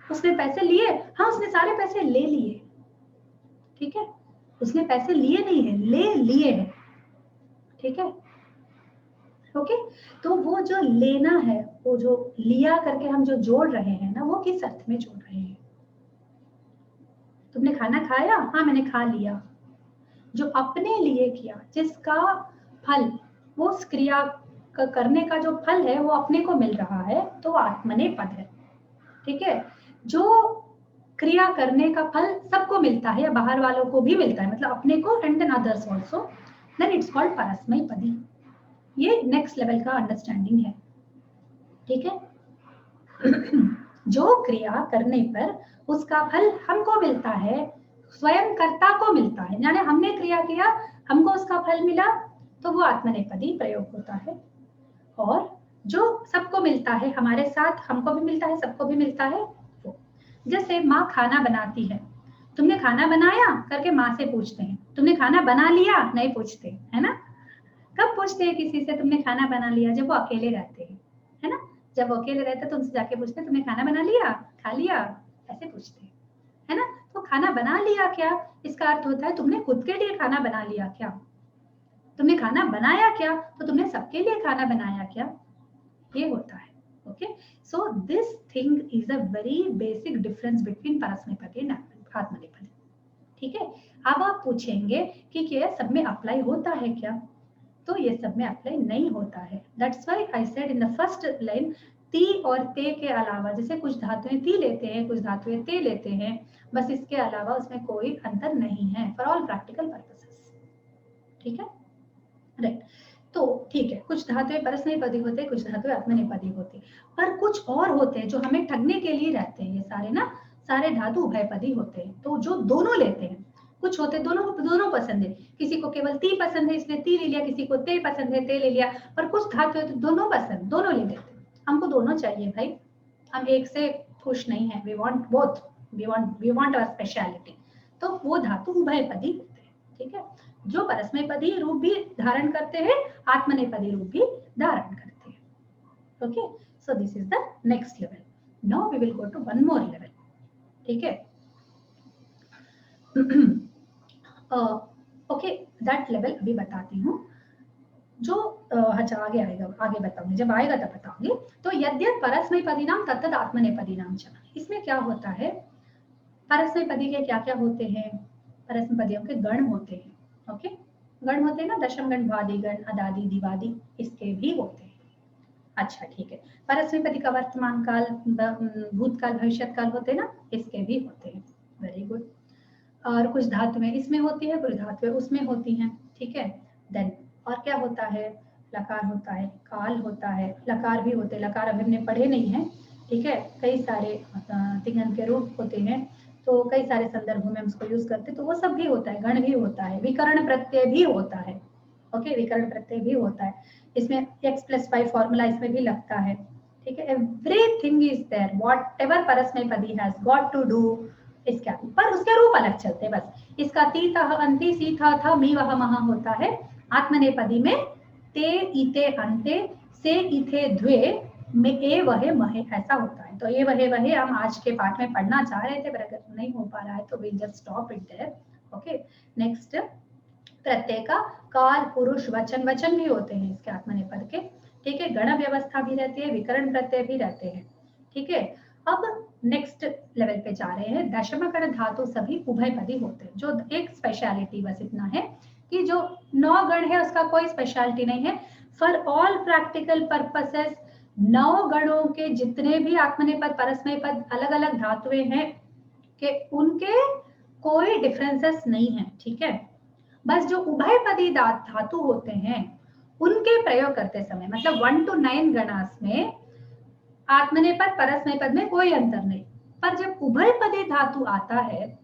उसने पैसे लिए, हाँ उसने सारे पैसे ले लिए, ठीक है। उसने पैसे लिए नहीं है, ले लिए हैं, ठीक है, ओके। तो वो जो लेना है, वो जो लिया करके हम जो जोड़ रहे हैं ना, वो किस अर्थ में जोड़ रहे हैं? तुमने खाना खाया, हाँ मैंने खा लिया। जो अपने लिए किया, जिसका फल, वो उस क्रिया करने का जो फल है वो अपने को मिल रहा है, तो आत्मनेपद है, ठीक है। जो क्रिया करने का फल सबको मिलता है या बाहर वालों को भी मिलता है, मतलब अपने को and then others also, then it's called परस्मैपदी। ये नेक्स्ट लेवल का अंडरस्टैंडिंग है, ठीक है। जो क्रिया करने पर उसका फल हमको मिलता है, स्वयं कर्ता को मिलता है, यानी हमने क्रिया किया, हमको उसका फल मिला, तो वो आत्मनेपदी प्रयोग होता है। और जो सबको मिलता है, हमारे साथ हमको भी मिलता है, सबको भी मिलता है, वो जैसे माँ खाना बनाती है, तुमने खाना बनाया करके माँ से पूछते हैं, तुमने खाना बना लिया नहीं पूछते, है ना। कब पूछते हैं किसी से तुमने खाना बना लिया? जब वो अकेले रहते हैं, है ना। जब वो अकेले रहते हैं तो उनसे जाके पूछते हैं तुमने खाना बना लिया, खा लिया, ऐसे पूछते हैं, है ना। तो खाना बना लिया क्या, इसका अर्थ होता है तुमने खुद के लिए खाना बना लिया क्या, तुमने खाना बनाया क्या, तो तुमने सबके लिए खाना बनाया क्या, ये होता है, okay. So this thing is a very basic difference between परस्मैपदी एंड आत्मनेपदी, ठीक है। अब आप पूछेंगे कि क्या सब में अप्लाई होता है क्या? तो ये सब में अप्लाई नहीं होता है। That's why I said in the first line, ती और ते के अलावा, जैसे कुछ धातुएं ती लेते हैं, कुछ धातुएं ते लेते हैं, बस इसके अलावा उसमें कोई अंतर नहीं है फॉर ऑल प्रैक्टिकल पर्पसेस, ठीक है, राइट। तो ठीक है, कुछ धातुएं परस्मैपदी होते हैं, कुछ धातुएं आत्मनेपदी होती, पर कुछ और होते हैं जो हमें ठगने के लिए रहते हैं। ये सारे ना, सारे धातु उभयपदी होते हैं, तो जो दोनों लेते हैं। कुछ होते दोनों पसंद है, किसी को केवल ती पसंद है इसलिए ती ले लिया, किसी को ते पसंद है ते ले लिया, पर कुछ धातु है तो दोनों पसंद, दोनों ले लेते हैं। हमको दोनों चाहिए भाई, हम एक से खुश नहीं है, we want both, we want our speciality. तो वो धातु उभयपदी होते हैं, ठीक है, जो परस्मैपदी रूप भी धारण करते हैं, आत्मनेपदी रूप भी धारण करते हैं, okay. So this is the next level. Now we will go to one more level, ठीक है। ओके, दैट लेवल अभी बताती हूँ, जो अच्छा आगे आएगा, आगे बताऊंगी, जब आएगा तब बताऊंगी। तो यद्यप परस्मैपदी नाम तत्तद आत्मनेपदी नाम च, इसमें क्या होता है, परस्मैपदी के क्या क्या होते हैं? परस्मैपदियों के गण होते हैं, ओके, गण होते हैं ना, दशम गण, भादी गण, अदादि, दिवादी, इसके भी होते हैं। अच्छा ठीक है, परस्मैपदी का वर्तमान काल, भूतकाल, भविष्य काल होते हैं ना, इसके भी होते हैं, वेरी गुड। और कुछ धातुएं इसमें होती है, कुछ धातुएं उसमें होती हैं, ठीक है। देन और क्या होता है, लकार होता है, काल होता है, लकार भी होते हैं, लकार अभी हमने पढ़े नहीं है, ठीक है। कई सारे तिंगन के रूप होते हैं, तो कई सारे संदर्भों में हम उसको यूज करते हैं, तो वो सब भी होता है, गण भी होता है, विकर्ण प्रत्यय भी होता है, ओके, विकर्ण प्रत्यय भी होता है, इसमें x+5 फॉर्मूला इसमें भी लगता है, ठीक है। एवरीथिंग इज देयर, व्हाटएवर परस्मैपदी हैज गॉट टू डू, इसका पर उसके रूप अलग चलते हैं, बस इसका ती तह अंति सी था था मी वह महा होता है। आत्मनेपदी में ते इते अंते से इथे द्वे में ए वहे महे ऐसा होता है। तो ए वहे वहे हम आज के पाठ में पढ़ना चाह रहे थे, पर अगर नहीं हो पा रहा है तो we'll just stop it there, okay. Next, प्रत्यय का काल, पुरुष, वचन, वचन भी होते हैं इसके आत्मनेपद के, ठीक है। गण व्यवस्था भी रहती है, विकर्ण प्रत्यय भी रहते हैं, ठीक है। अब नेक्स्ट लेवल पे जा रहे हैं। दशमगण धातु सभी उभयपदी होते हैं। जो एक स्पेशलिटी बस इतना है कि जो 9 गण है उसका कोई स्पेशलिटी नहीं है। फॉर ऑल प्रैक्टिकल पर्पसेस 9 गणों के जितने भी आत्मनेपद परस्मैपद अलग अलग धातुएं हैं कि उनके कोई डिफरेंसेस नहीं है, ठीक है। बस जो उभयपदी धातु होते हैं उनके प्रयोग करते समय, मतलब 1 to 9 गणास में आत्मनेपद परस्मैपद में कोई अंतर नहीं, पर जब उभयपदी धातु आता है,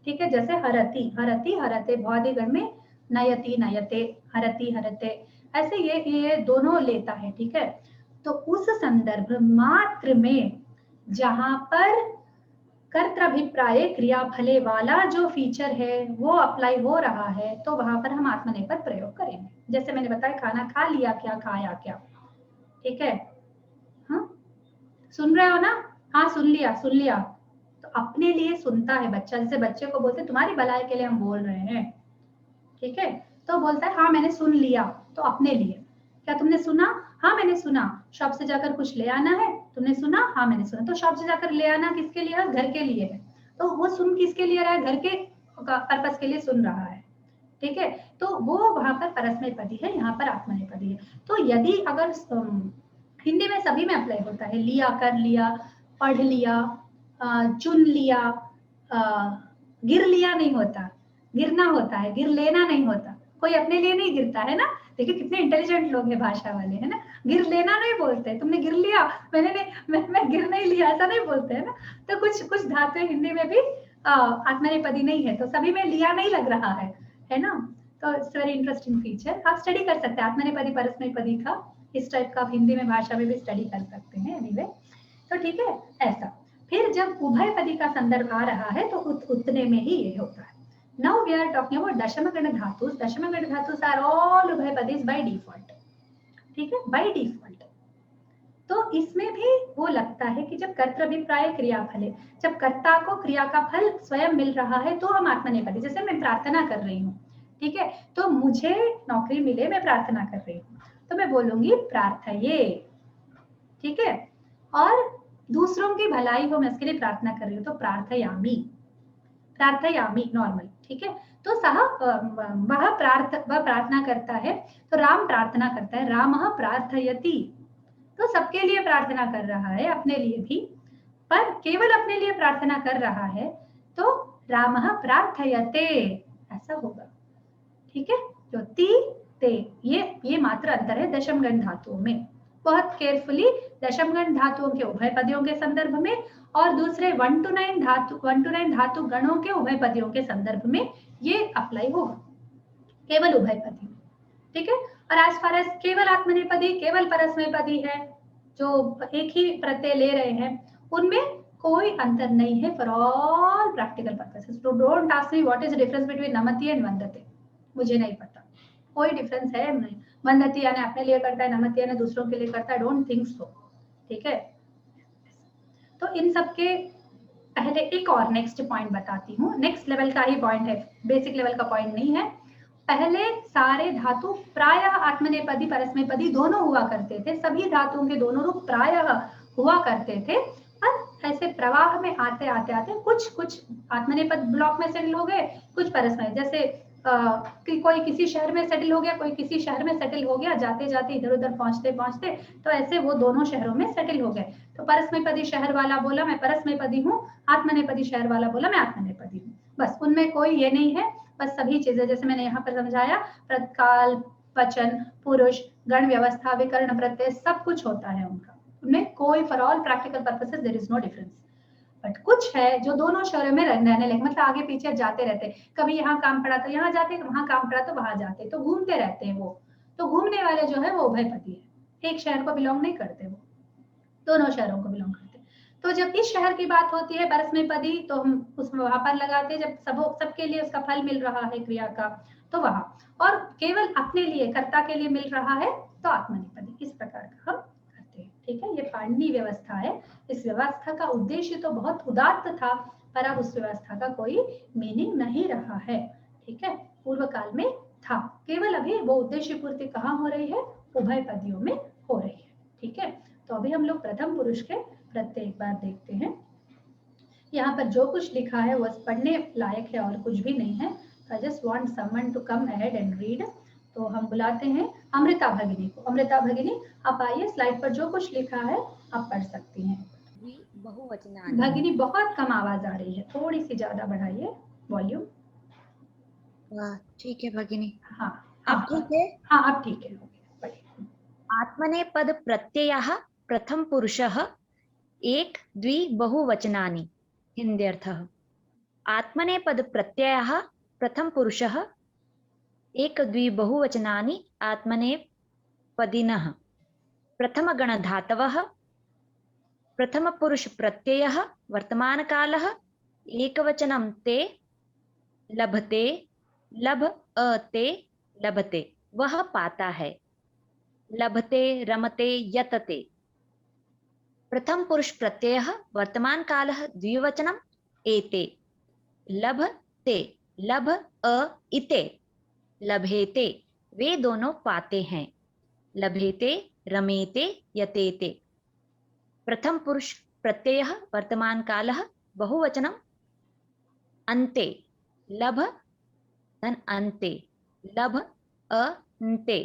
ठीक है, जैसे हरति हरति हरते, भौतिक गण में नयति नयते, हरति हरते, ऐसे ये दोनों लेता है, ठीक है। तो उस संदर्भ मात्र में जहां पर कर्तृभिप्राय क्रियाफले वाला जो फीचर है वो अप्लाई हो रहा है, तो वहां पर हम आत्मनेपद प्रयोग करेंगे। जैसे मैंने बताया, खाना खा लिया क्या, खाया क्या, ठीक है। हाँ, सुन रहे हो ना? हाँ, सुन लिया। तो अपने लिए सुनता है बच्चा। जैसे बच्चे को बोलते तुम्हारी भलाई के लिए हम बोल रहे हैं, ठीक है, तो बोलता है हाँ मैंने सुन लिया, तो अपने लिए। क्या तुमने सुना? हाँ मैंने सुना। शॉप से जाकर कुछ ले आना है, तुमने सुना? हाँ मैंने सुना। तो शॉप से जाकर ले आना किसके लिए है? घर के लिए है। तो वो सुन किसके लिए रहा है? घर के पर्पस के लिए सुन रहा है, ठीक है। तो वो वहां पर परस्मैपदी है, यहाँ पर आत्मनेपदी है। तो यदि अगर हिंदी में सभी में अप्लाई होता है, लिया, कर लिया, पढ़ लिया, चुन लिया, गिर लिया नहीं होता, गिरना होता है, गिर लेना नहीं होता। कोई अपने लिए नहीं गिरता है ना। देखिए कितने इंटेलिजेंट लोग हैं भाषा वाले, है ना। गिर लेना नहीं बोलते, तुमने गिर लिया, मैं गिर नहीं लिया, ऐसा नहीं बोलते है ना। तो कुछ धातुएं हिंदी में भी आत्मनेपदी नहीं है, तो सभी में लिया नहीं लग रहा है ना। तो इट्स वेरी इंटरेस्टिंग फीचर। आप स्टडी कर सकते हैं आत्मनेपदी परस्मैपदी का, इस टाइप का हिंदी में भाषा में भी स्टडी कर सकते हैं एनीवे। तो ठीक है, ऐसा। फिर जब उभयपदी का संदर्भ आ रहा है तो उतने में ही ये होता है। Now we are talking about दशमगण धातुस। दशमगण धातुस are all उभयपदीज by default, ठीक है, by default। तो इसमें भी वो लगता है कि जब कर्तृभिप्राय क्रियाफल, जब कर्ता को क्रिया का फल स्वयं मिल रहा है तो हम आत्मनेपदी। जैसे मैं प्रार्थना कर रही हूँ, ठीक है, तो मुझे नौकरी मिले, मैं प्रार्थना कर रही हूँ, तो मैं बोलूंगी प्रार्थये, ठीक है। और दूसरों की भलाई हो, मैं उसके लिए प्रार्थना कर रही हूँ, तो प्रार्थयामि, प्रार्थयामि नॉर्मल, ठीक है। तो वह प्रार्थना करता है, तो राम प्रार्थना करता है, रामः प्रार्थयति, तो सबके लिए प्रार्थना कर रहा है, अपने लिए भी। पर केवल अपने लिए प्रार्थना कर रहा है तो रामः प्रार्थयते ऐसा होगा, ठीक है। जो ती ते, ये मात्र अंतर है दशमगण धातुओं में। बहुत केयरफुली दशमगण धातुओं के उभयपदियों के संदर्भ में और दूसरे 1 to 9 धातु गणों के उभयपदियों के संदर्भ में ये अप्लाई होगा, केवल उभयपदी, ठीक है। और एज फार एज केवल आत्मनेपदी, केवल परस्मैपदी है, जो एक ही प्रत्यय ले रहे हैं, उनमें कोई अंतर नहीं है फॉर ऑल प्रैक्टिकल पर्पसेस। तो don't ask me what is the difference between नमति एंड वंदते, मुझे नहीं पता, कोई डिफरेंस है नहीं। वंदती यानी अपने लिए करता है, नमति यानी दूसरों के लिए करता है, डोंट थिंक सो, ठीक है। तो इन सब के पहले एक और नेक्स्ट पॉइंट बताती हूँ, नेक्स्ट लेवल का ही पॉइंट है, बेसिक लेवल का पॉइंट नहीं है। पहले सारे धातु प्रायः आत्मनेपदी परस्मैपदी दोनों हुआ करते थे, सभी धातुओं के दोनों रूप प्रायः हुआ करते थे। पर ऐसे प्रवाह में आते आते कुछ आत्मनेपद ब्लॉक में सेटल हो गए, कुछ परस्मय, जैसे कि कोई किसी शहर में सेटल हो गया, कोई किसी शहर में सेटल हो गया, जाते जाते इधर उधर पहुंचते तो ऐसे वो दोनों शहरों में सेटल हो गए। तो परस्मैपदी शहर वाला बोला मैं परस्मैपदी हूँ, आत्मनेपदी शहर वाला बोला मैं आत्मनेपदी हूँ, बस उनमें कोई ये नहीं है। बस सभी चीजें जैसे मैंने यहाँ पर समझाया, प्रत्काल, वचन, पुरुष, गण व्यवस्था, विकर्ण प्रत्यय, सब कुछ होता है उनका, उनमें कोई for all practical purposes there is no difference. But कुछ है जो दोनों शहरों में रहने लगे, मतलब आगे पीछे जाते रहते, कभी यहाँ काम पड़ा तो यहाँ जाते, वहां काम पड़ा तो वहां जाते, तो घूमते रहते हैं वो। तो घूमने वाले जो है वो उभयपदी है, एक शहर को बिलोंग नहीं करते, वो दोनों शहरों को बिलोंग करते। तो जब इस शहर की बात होती है परस्मैपदी, तो हम उसमें वहां पर लगाते, जब सबके लिए उसका फल मिल रहा है क्रिया का तो वहां, और केवल अपने लिए कर्ता के लिए मिल रहा है तो आत्मनेपदी। इस प्रकार का हम करते हैं, ठीक है। ये पाणिनि व्यवस्था है। इस व्यवस्था का उद्देश्य तो बहुत उदात्त था, पर अब उस व्यवस्था का कोई मीनिंग नहीं रहा है, ठीक है। पूर्व काल में था, केवल अभी वो उद्देश्य पूर्ति कहाँ हो रही है? उभयपदियों में हो रही है, ठीक है। तो अभी हम लोग प्रथम पुरुष के प्रत्यय एक बार देखते हैं। यहाँ पर जो कुछ लिखा है वो पढ़ने लायक है और कुछ भी नहीं है। I just want someone to come ahead and read. तो हम बुलाते हैं अमृता भगिनी को। अमृता भगिनी आप आइए, स्लाइड पर जो कुछ लिखा है आप पढ़ सकती हैं। बहुवचनानि। भगिनी बहुत कम आवाज आ रही है, थोड़ी सी ज्यादा बढ़ाइए वॉल्यूम। ठीक है भगिनी। हाँ अब ठीक है? हाँ अब ठीक है, पढ़िए। आत्मनेपद प्रत्ययः प्रथम पुरुषः एक द्वि बहुवचनानि। हिन्द्यर्थः आत्मनेपद प्रत्ययः प्रथम पुरुषः एक द्वि बहुवचनानि आत्मनेपदिनः। प्रथम गणधातवः प्रथम पुरुष प्रत्ययः वर्तमानकालः एकवचनं ते लभते लभ अते लभते वह पाता है। लभते रमते यतते। प्रथम पुरुष प्रत्ययः वर्तमान कालः द्विवचनम् एते। लभते लभ अ इते लभेते वे दोनों पाते हैं। लभेते रमेते यतेते। प्रथम पुरुष प्रत्ययः वर्तमान कालः बहुवचनम् अन्ते। लभ धन अन्ते लभ अन्ते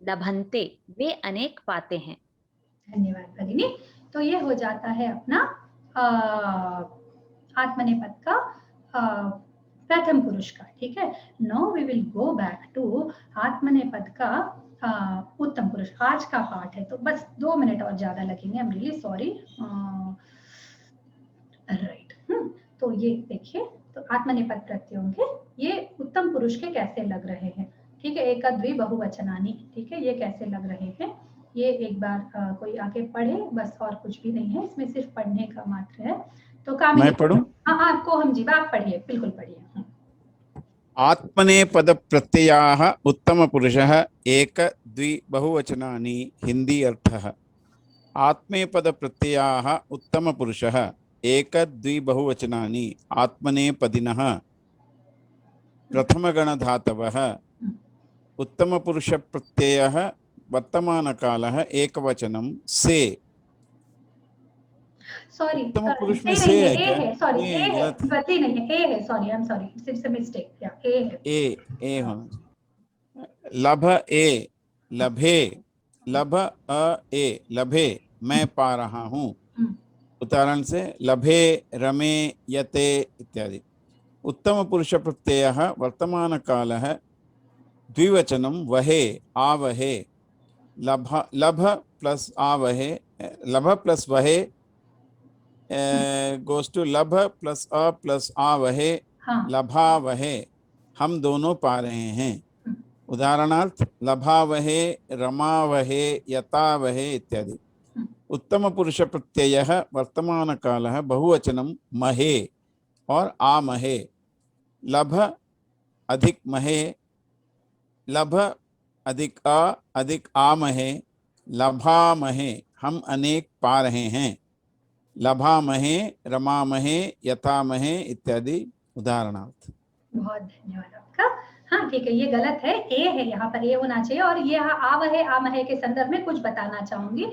लभन्ते वे अनेक पाते हैं। धन्यवाद भगिनी। तो ये हो जाता है अपना आत्मनेपद का प्रथम पुरुष का, ठीक है। Now we will go back to आत्मनेपद का उत्तम पुरुष। आज का पाठ है तो बस 2 मिनट और ज्यादा लगेंगे, I am really sorry. Right, तो ये देखिए, तो आत्मनेपद प्रत्ययों के ये उत्तम पुरुष के कैसे लग रहे हैं, ठीक है। एक द्वि बहुवचनानि, ठीक है, ये कैसे लग रहे हैं ये एक बार कोई आके पढ़े, बस और कुछ भी नहीं है इसमें, सिर्फ पढ़ने का मात्र है। तो कामिनी, मैं पढ़ूं? हाँ आपको हम जी आप पढ़िए, बिल्कुल पढ़िए। आत्मनेपद प्रत्ययाः उत्तम पुरुषः एक द्वि बहुवचनानि। हिंदी अर्थः आत्मेपद प्रत्ययाः उत्तम पुरुषः एक द्वि बहुवचनानि आत्मनेपदिनः। प्रथम गणधातवः उत्तम पुरुष प्रत्ययः वर्तमान कालः एकवचनं से। सॉरी, उत्तम पुरुष में ए से है नहीं क्या? है, ए है, सॉरी, ए है, गलत है। गलती नहीं है, ए है, sorry, I am sorry, it's a mistake, या ए है। ए होना चाहिए। लभ ए लभे लभ अ ए लभे मैं पा रहा हूँ। उदाहरण से लभे रमे यते इत्यादि। उत्तम पुरुष प्रत्ययः वर्तमान कालः द्विवचनं वहे आवहे। लभ प्लस आवहे, लभ प्लस वहे गोस टू लभ प्लस अ प्लस आवहे, लभावहे। हम दोनों पा रहे हैं। उदाहरणार्थ लभावहे रमावहे यतावहे इत्यादि। उत्तम पुरुष प्रत्ययः वर्तमान कालः बहुवचनं महे और आमहे। लभ अधिक महे, लभ अधिक अ अधिक आमहे, लभामहे हम अनेक पा रहे हैं। लभामहे रमामहे यथामहे इत्यादि उदाहरणार्थ। बहुत धन्यवाद आपका। हाँ ठीक है, ये गलत है, ए है, यहाँ पर ए होना चाहिए। और ये यहाँ आवहे आमहे के संदर्भ में कुछ बताना चाहूंगी।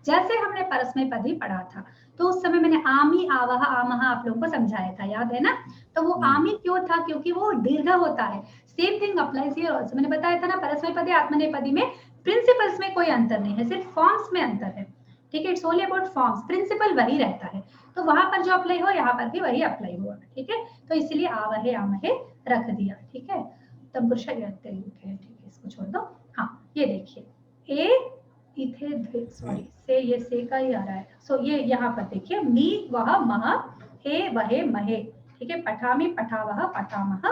जैसे हमने परस्मैपदी पढ़ा था तो उस समय मैंने आमी आवह आमह आप लोगों को समझाया था, याद है ना। तो वो आमी क्यों था, क्योंकि वो दीर्घ होता है। Same thing applies here also. मैंने बताया था ना, परस्मैपदी आत्मनेपदी में प्रिंसिपल्स में कोई अंतर नहीं है, सिर्फ फॉर्म्स में अंतर है, ठीक है। It's only about forms, principle वही रहता है। तो वहां पर जो अप्लाई हो यहाँ पर भी वही अप्लाई हुआ, ठीक है। तो इसलिए आवहे आमहे रख दिया, ठीक है। तब पुरुष ठीक है, इसको छोड़ दो। हाँ ये देखिए, ए इथे सॉरी से, ये से का ही आ रहा है। सो ये यहाँ पर देखिए, मी वह मह, हे वहे महे, ठीक है। पठामी पठावह पठामह,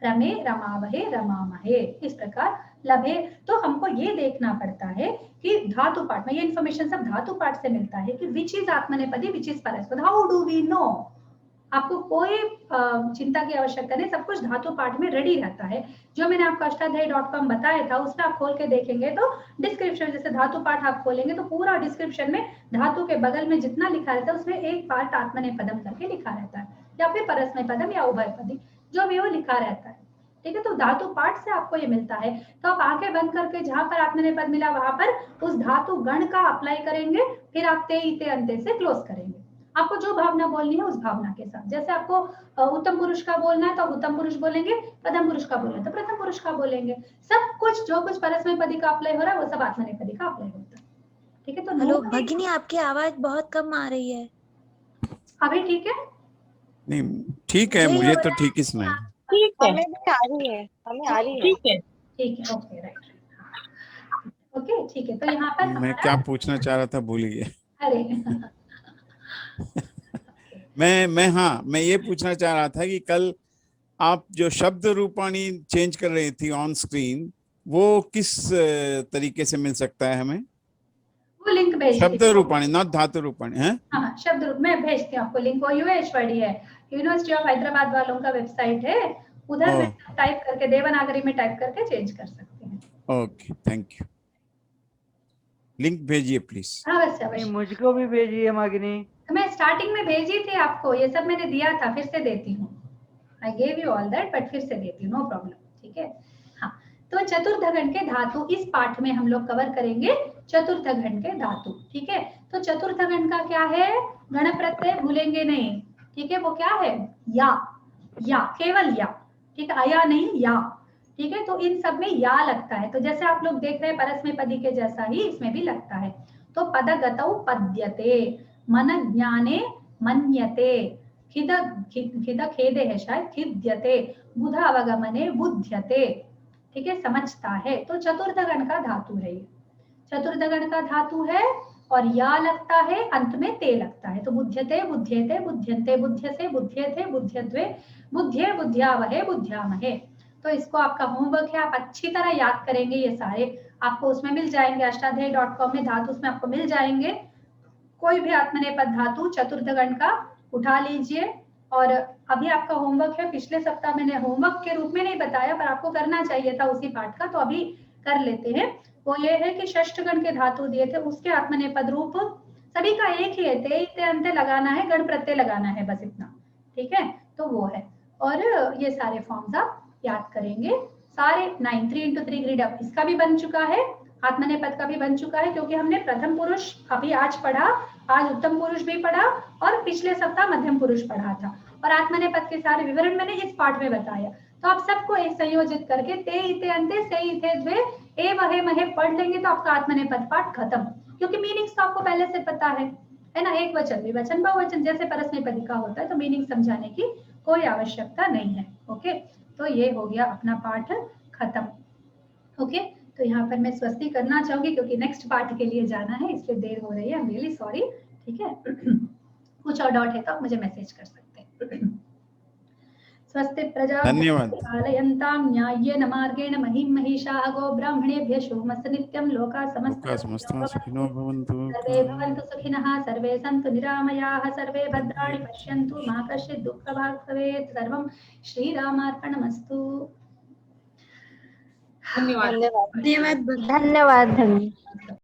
रमे रमावहे रमामहे, इस प्रकार लभे। तो हमको ये देखना पड़ता है कि धातु पाठ में, ये इन्फॉर्मेशन सब धातु पाठ से मिलता है कि विच इज आत्मनेपदी विच इज परस्मैपदी। How do we know? आपको कोई चिंता की आवश्यकता नहीं, सब कुछ धातु पाठ में रेडी रहता है। जो मैंने आपको अष्टाध्यायी.com बताया था उसमें आप खोल के देखेंगे तो डिस्क्रिप्शन, जैसे धातु पाठ आप खोलेंगे तो पूरा डिस्क्रिप्शन में धातु के बगल में जितना लिखा रहता है उसमें एक पार्ट आत्मनेपदम करके लिखा रहता है, या फिर परस्मैपदम या उभयपदी, जो भी वो लिखा रहता है, ठीक है। तो धातु पाठ से आपको ये मिलता है। तो आप आंखें बंद करके जहां पर आत्मनेपद मिला वहां पर उस धातु गण का अप्लाई करेंगे, फिर आप ते इते अंते से क्लोज करेंगे। आपको जो भावना बोलनी है उस भावना के साथ। जैसे आपको उत्तम पुरुष का बोलना है तो आप उत्तम पुरुष बोलेंगे, प्रथम पुरुष का बोलना है तो प्रथम पुरुष का बोलेंगे। सब कुछ जो कुछ परस्मैपदी का अप्लाई हो रहा है वो सब आत्मनेपदी का अप्लाई होता है। ठीक है, तो हेलो भगिनी, आपकी आवाज बहुत कम आ रही है। अभी ठीक है? नहीं ठीक है, मुझे तो ठीक ही सुनाई। ठीक है, हमें भी आ रही है, हमें आ रही है। ठीक है। ठीक है, ओके, राइट, ओके, ठीक है। तो यहाँ पर मैं क्या पूछना चाह रहा था भूल गया। अरे मैं ये पूछना चाह रहा था कि कल आप जो शब्द रूपाणी चेंज कर रही थी ऑन स्क्रीन, वो किस तरीके से मिल सकता है हमें? वो लिंक भेज शब्द रूपाणी, नॉट धातु रूपाणी है? हाँ, शब्द रूप में भेजती हूँ आपको लिंक। वो यूएचडी है, यूनिवर्सिटी ऑफ हैदराबाद वालों का वेबसाइट है, उधर में टाइप करके देवनागरी में टाइप करके चेंज कर सकते हैं। Okay, thank you. लिंक भेजिए प्लीज। अवश्य अवश्य, मुझको भी भेजिए मागिनी। मैं स्टार्टिंग में भेजी थी आपको, ये सब मैंने दिया था, फिर से देती हूँ। I gave you all that, but फिर से देती हूँ, नो प्रॉब्लम। ठीक है, हाँ। तो चतुर्थगण के धातु इस पाठ में हम लोग कवर करेंगे, चतुर्थगण के धातु। ठीक है, तो चतुर्थगण का क्या है? गण प्रत्यय भूलेंगे नहीं। ठीक है, वो क्या है? या, केवल या। ठीक है, अया नहीं, या। ठीक है, तो इन सब में या लगता है। तो जैसे आप लोग देख रहे हैं परस्मैपदी के जैसा ही इसमें भी लगता है। तो पदगतौ पद्यते, मन ज्ञाने मन्यते, खिद खेदे है शायद, खिद्यते, बुध अवगमने बुध्यते। ठीक है, समझता है। तो चतुर्थगण का धातु है ये, चतुर्थगण का धातु है और या लगता है, अंत में ते लगता है। तो बुध्यते, बुध्येते, बुध्यन्ते, बुध्यसे, बुध्येते, बुध्यद्वे, बुध्ये, बुद्ध्यावहे, बुद्ध्यामहे। तो इसको आपका होमवर्क है, आप अच्छी तरह याद करेंगे। ये सारे आपको उसमें मिल जाएंगे, अष्टाध्यायी.com में धातु उसमें आपको मिल जाएंगे। कोई भी आत्मनेपद धातु चतुर्थगण का उठा लीजिए। और अभी आपका होमवर्क है, पिछले सप्ताह मैंने होमवर्क के रूप में नहीं बताया पर आपको करना चाहिए था उसी पाठ का, तो अभी कर लेते हैं। वो ये है कि षष्ठगण के धातु दिए थे, उसके आत्मनेपद रूप सभी का एक ही है, ते अंते लगाना है, गण प्रत्यय लगाना है, बस इतना। ठीक है, तो वो है। और ये सारे फॉर्म्स आप याद करेंगे सारे। 9 3 into 3 ग्रिड अप इसका भी बन चुका है, आत्मनेपद का भी बन चुका है, क्योंकि हमने प्रथम पुरुष अभी आज पढ़ा, आज उत्तम पुरुष भी पढ़ा और पिछले सप्ताह मध्यम पुरुष पढ़ा था। और आत्मनेपद के सारे विवरण मैंने इस पाठ में बताया। तो आप सबको एक संयोजित करके ते इते अंते से इते द्वे ए वहे महे पढ़ लेंगे तो आपका आत्मनेपद पाठ खत्म। क्योंकि मीनिंग्स तो आपको पहले से पता है ना, एक वचन, विवचन, बहुवचन जैसे परस्मैपदी का होता है, तो मीनिंग समझाने की कोई आवश्यकता नहीं है। ओके, तो ये हो गया अपना पाठ खत्म। ओके, तो यहाँ पर मैं स्वस्ति करना चाहूंगी क्योंकि नेक्स्ट पार्ट के लिए जाना है, इसलिए देर हो रही है। I am really sorry. ठीक है, कुछ और डाउट है तो आप मुझे मैसेज कर सकते हैं। स्वस्ति धन्यवाद। प्रजालयन्तां न्याय्येन मार्गेण महीं महिषाः गो ब्राह्मणेभ्यः शुभमस्तु नित्यं लोकाः समस्ताः सुखिनो भवन्तु। सर्वे भवन्तु सुखिनः, सर्वे सन्तु निरामयाः, सर्वे भद्राणि पश्यन्तु, मा कश्चित् दुःखभाग् भवेत्। सर्वं श्रीरामार्पणमस्तु। धन्यवाद। धन्यवाद। धन्यवाद।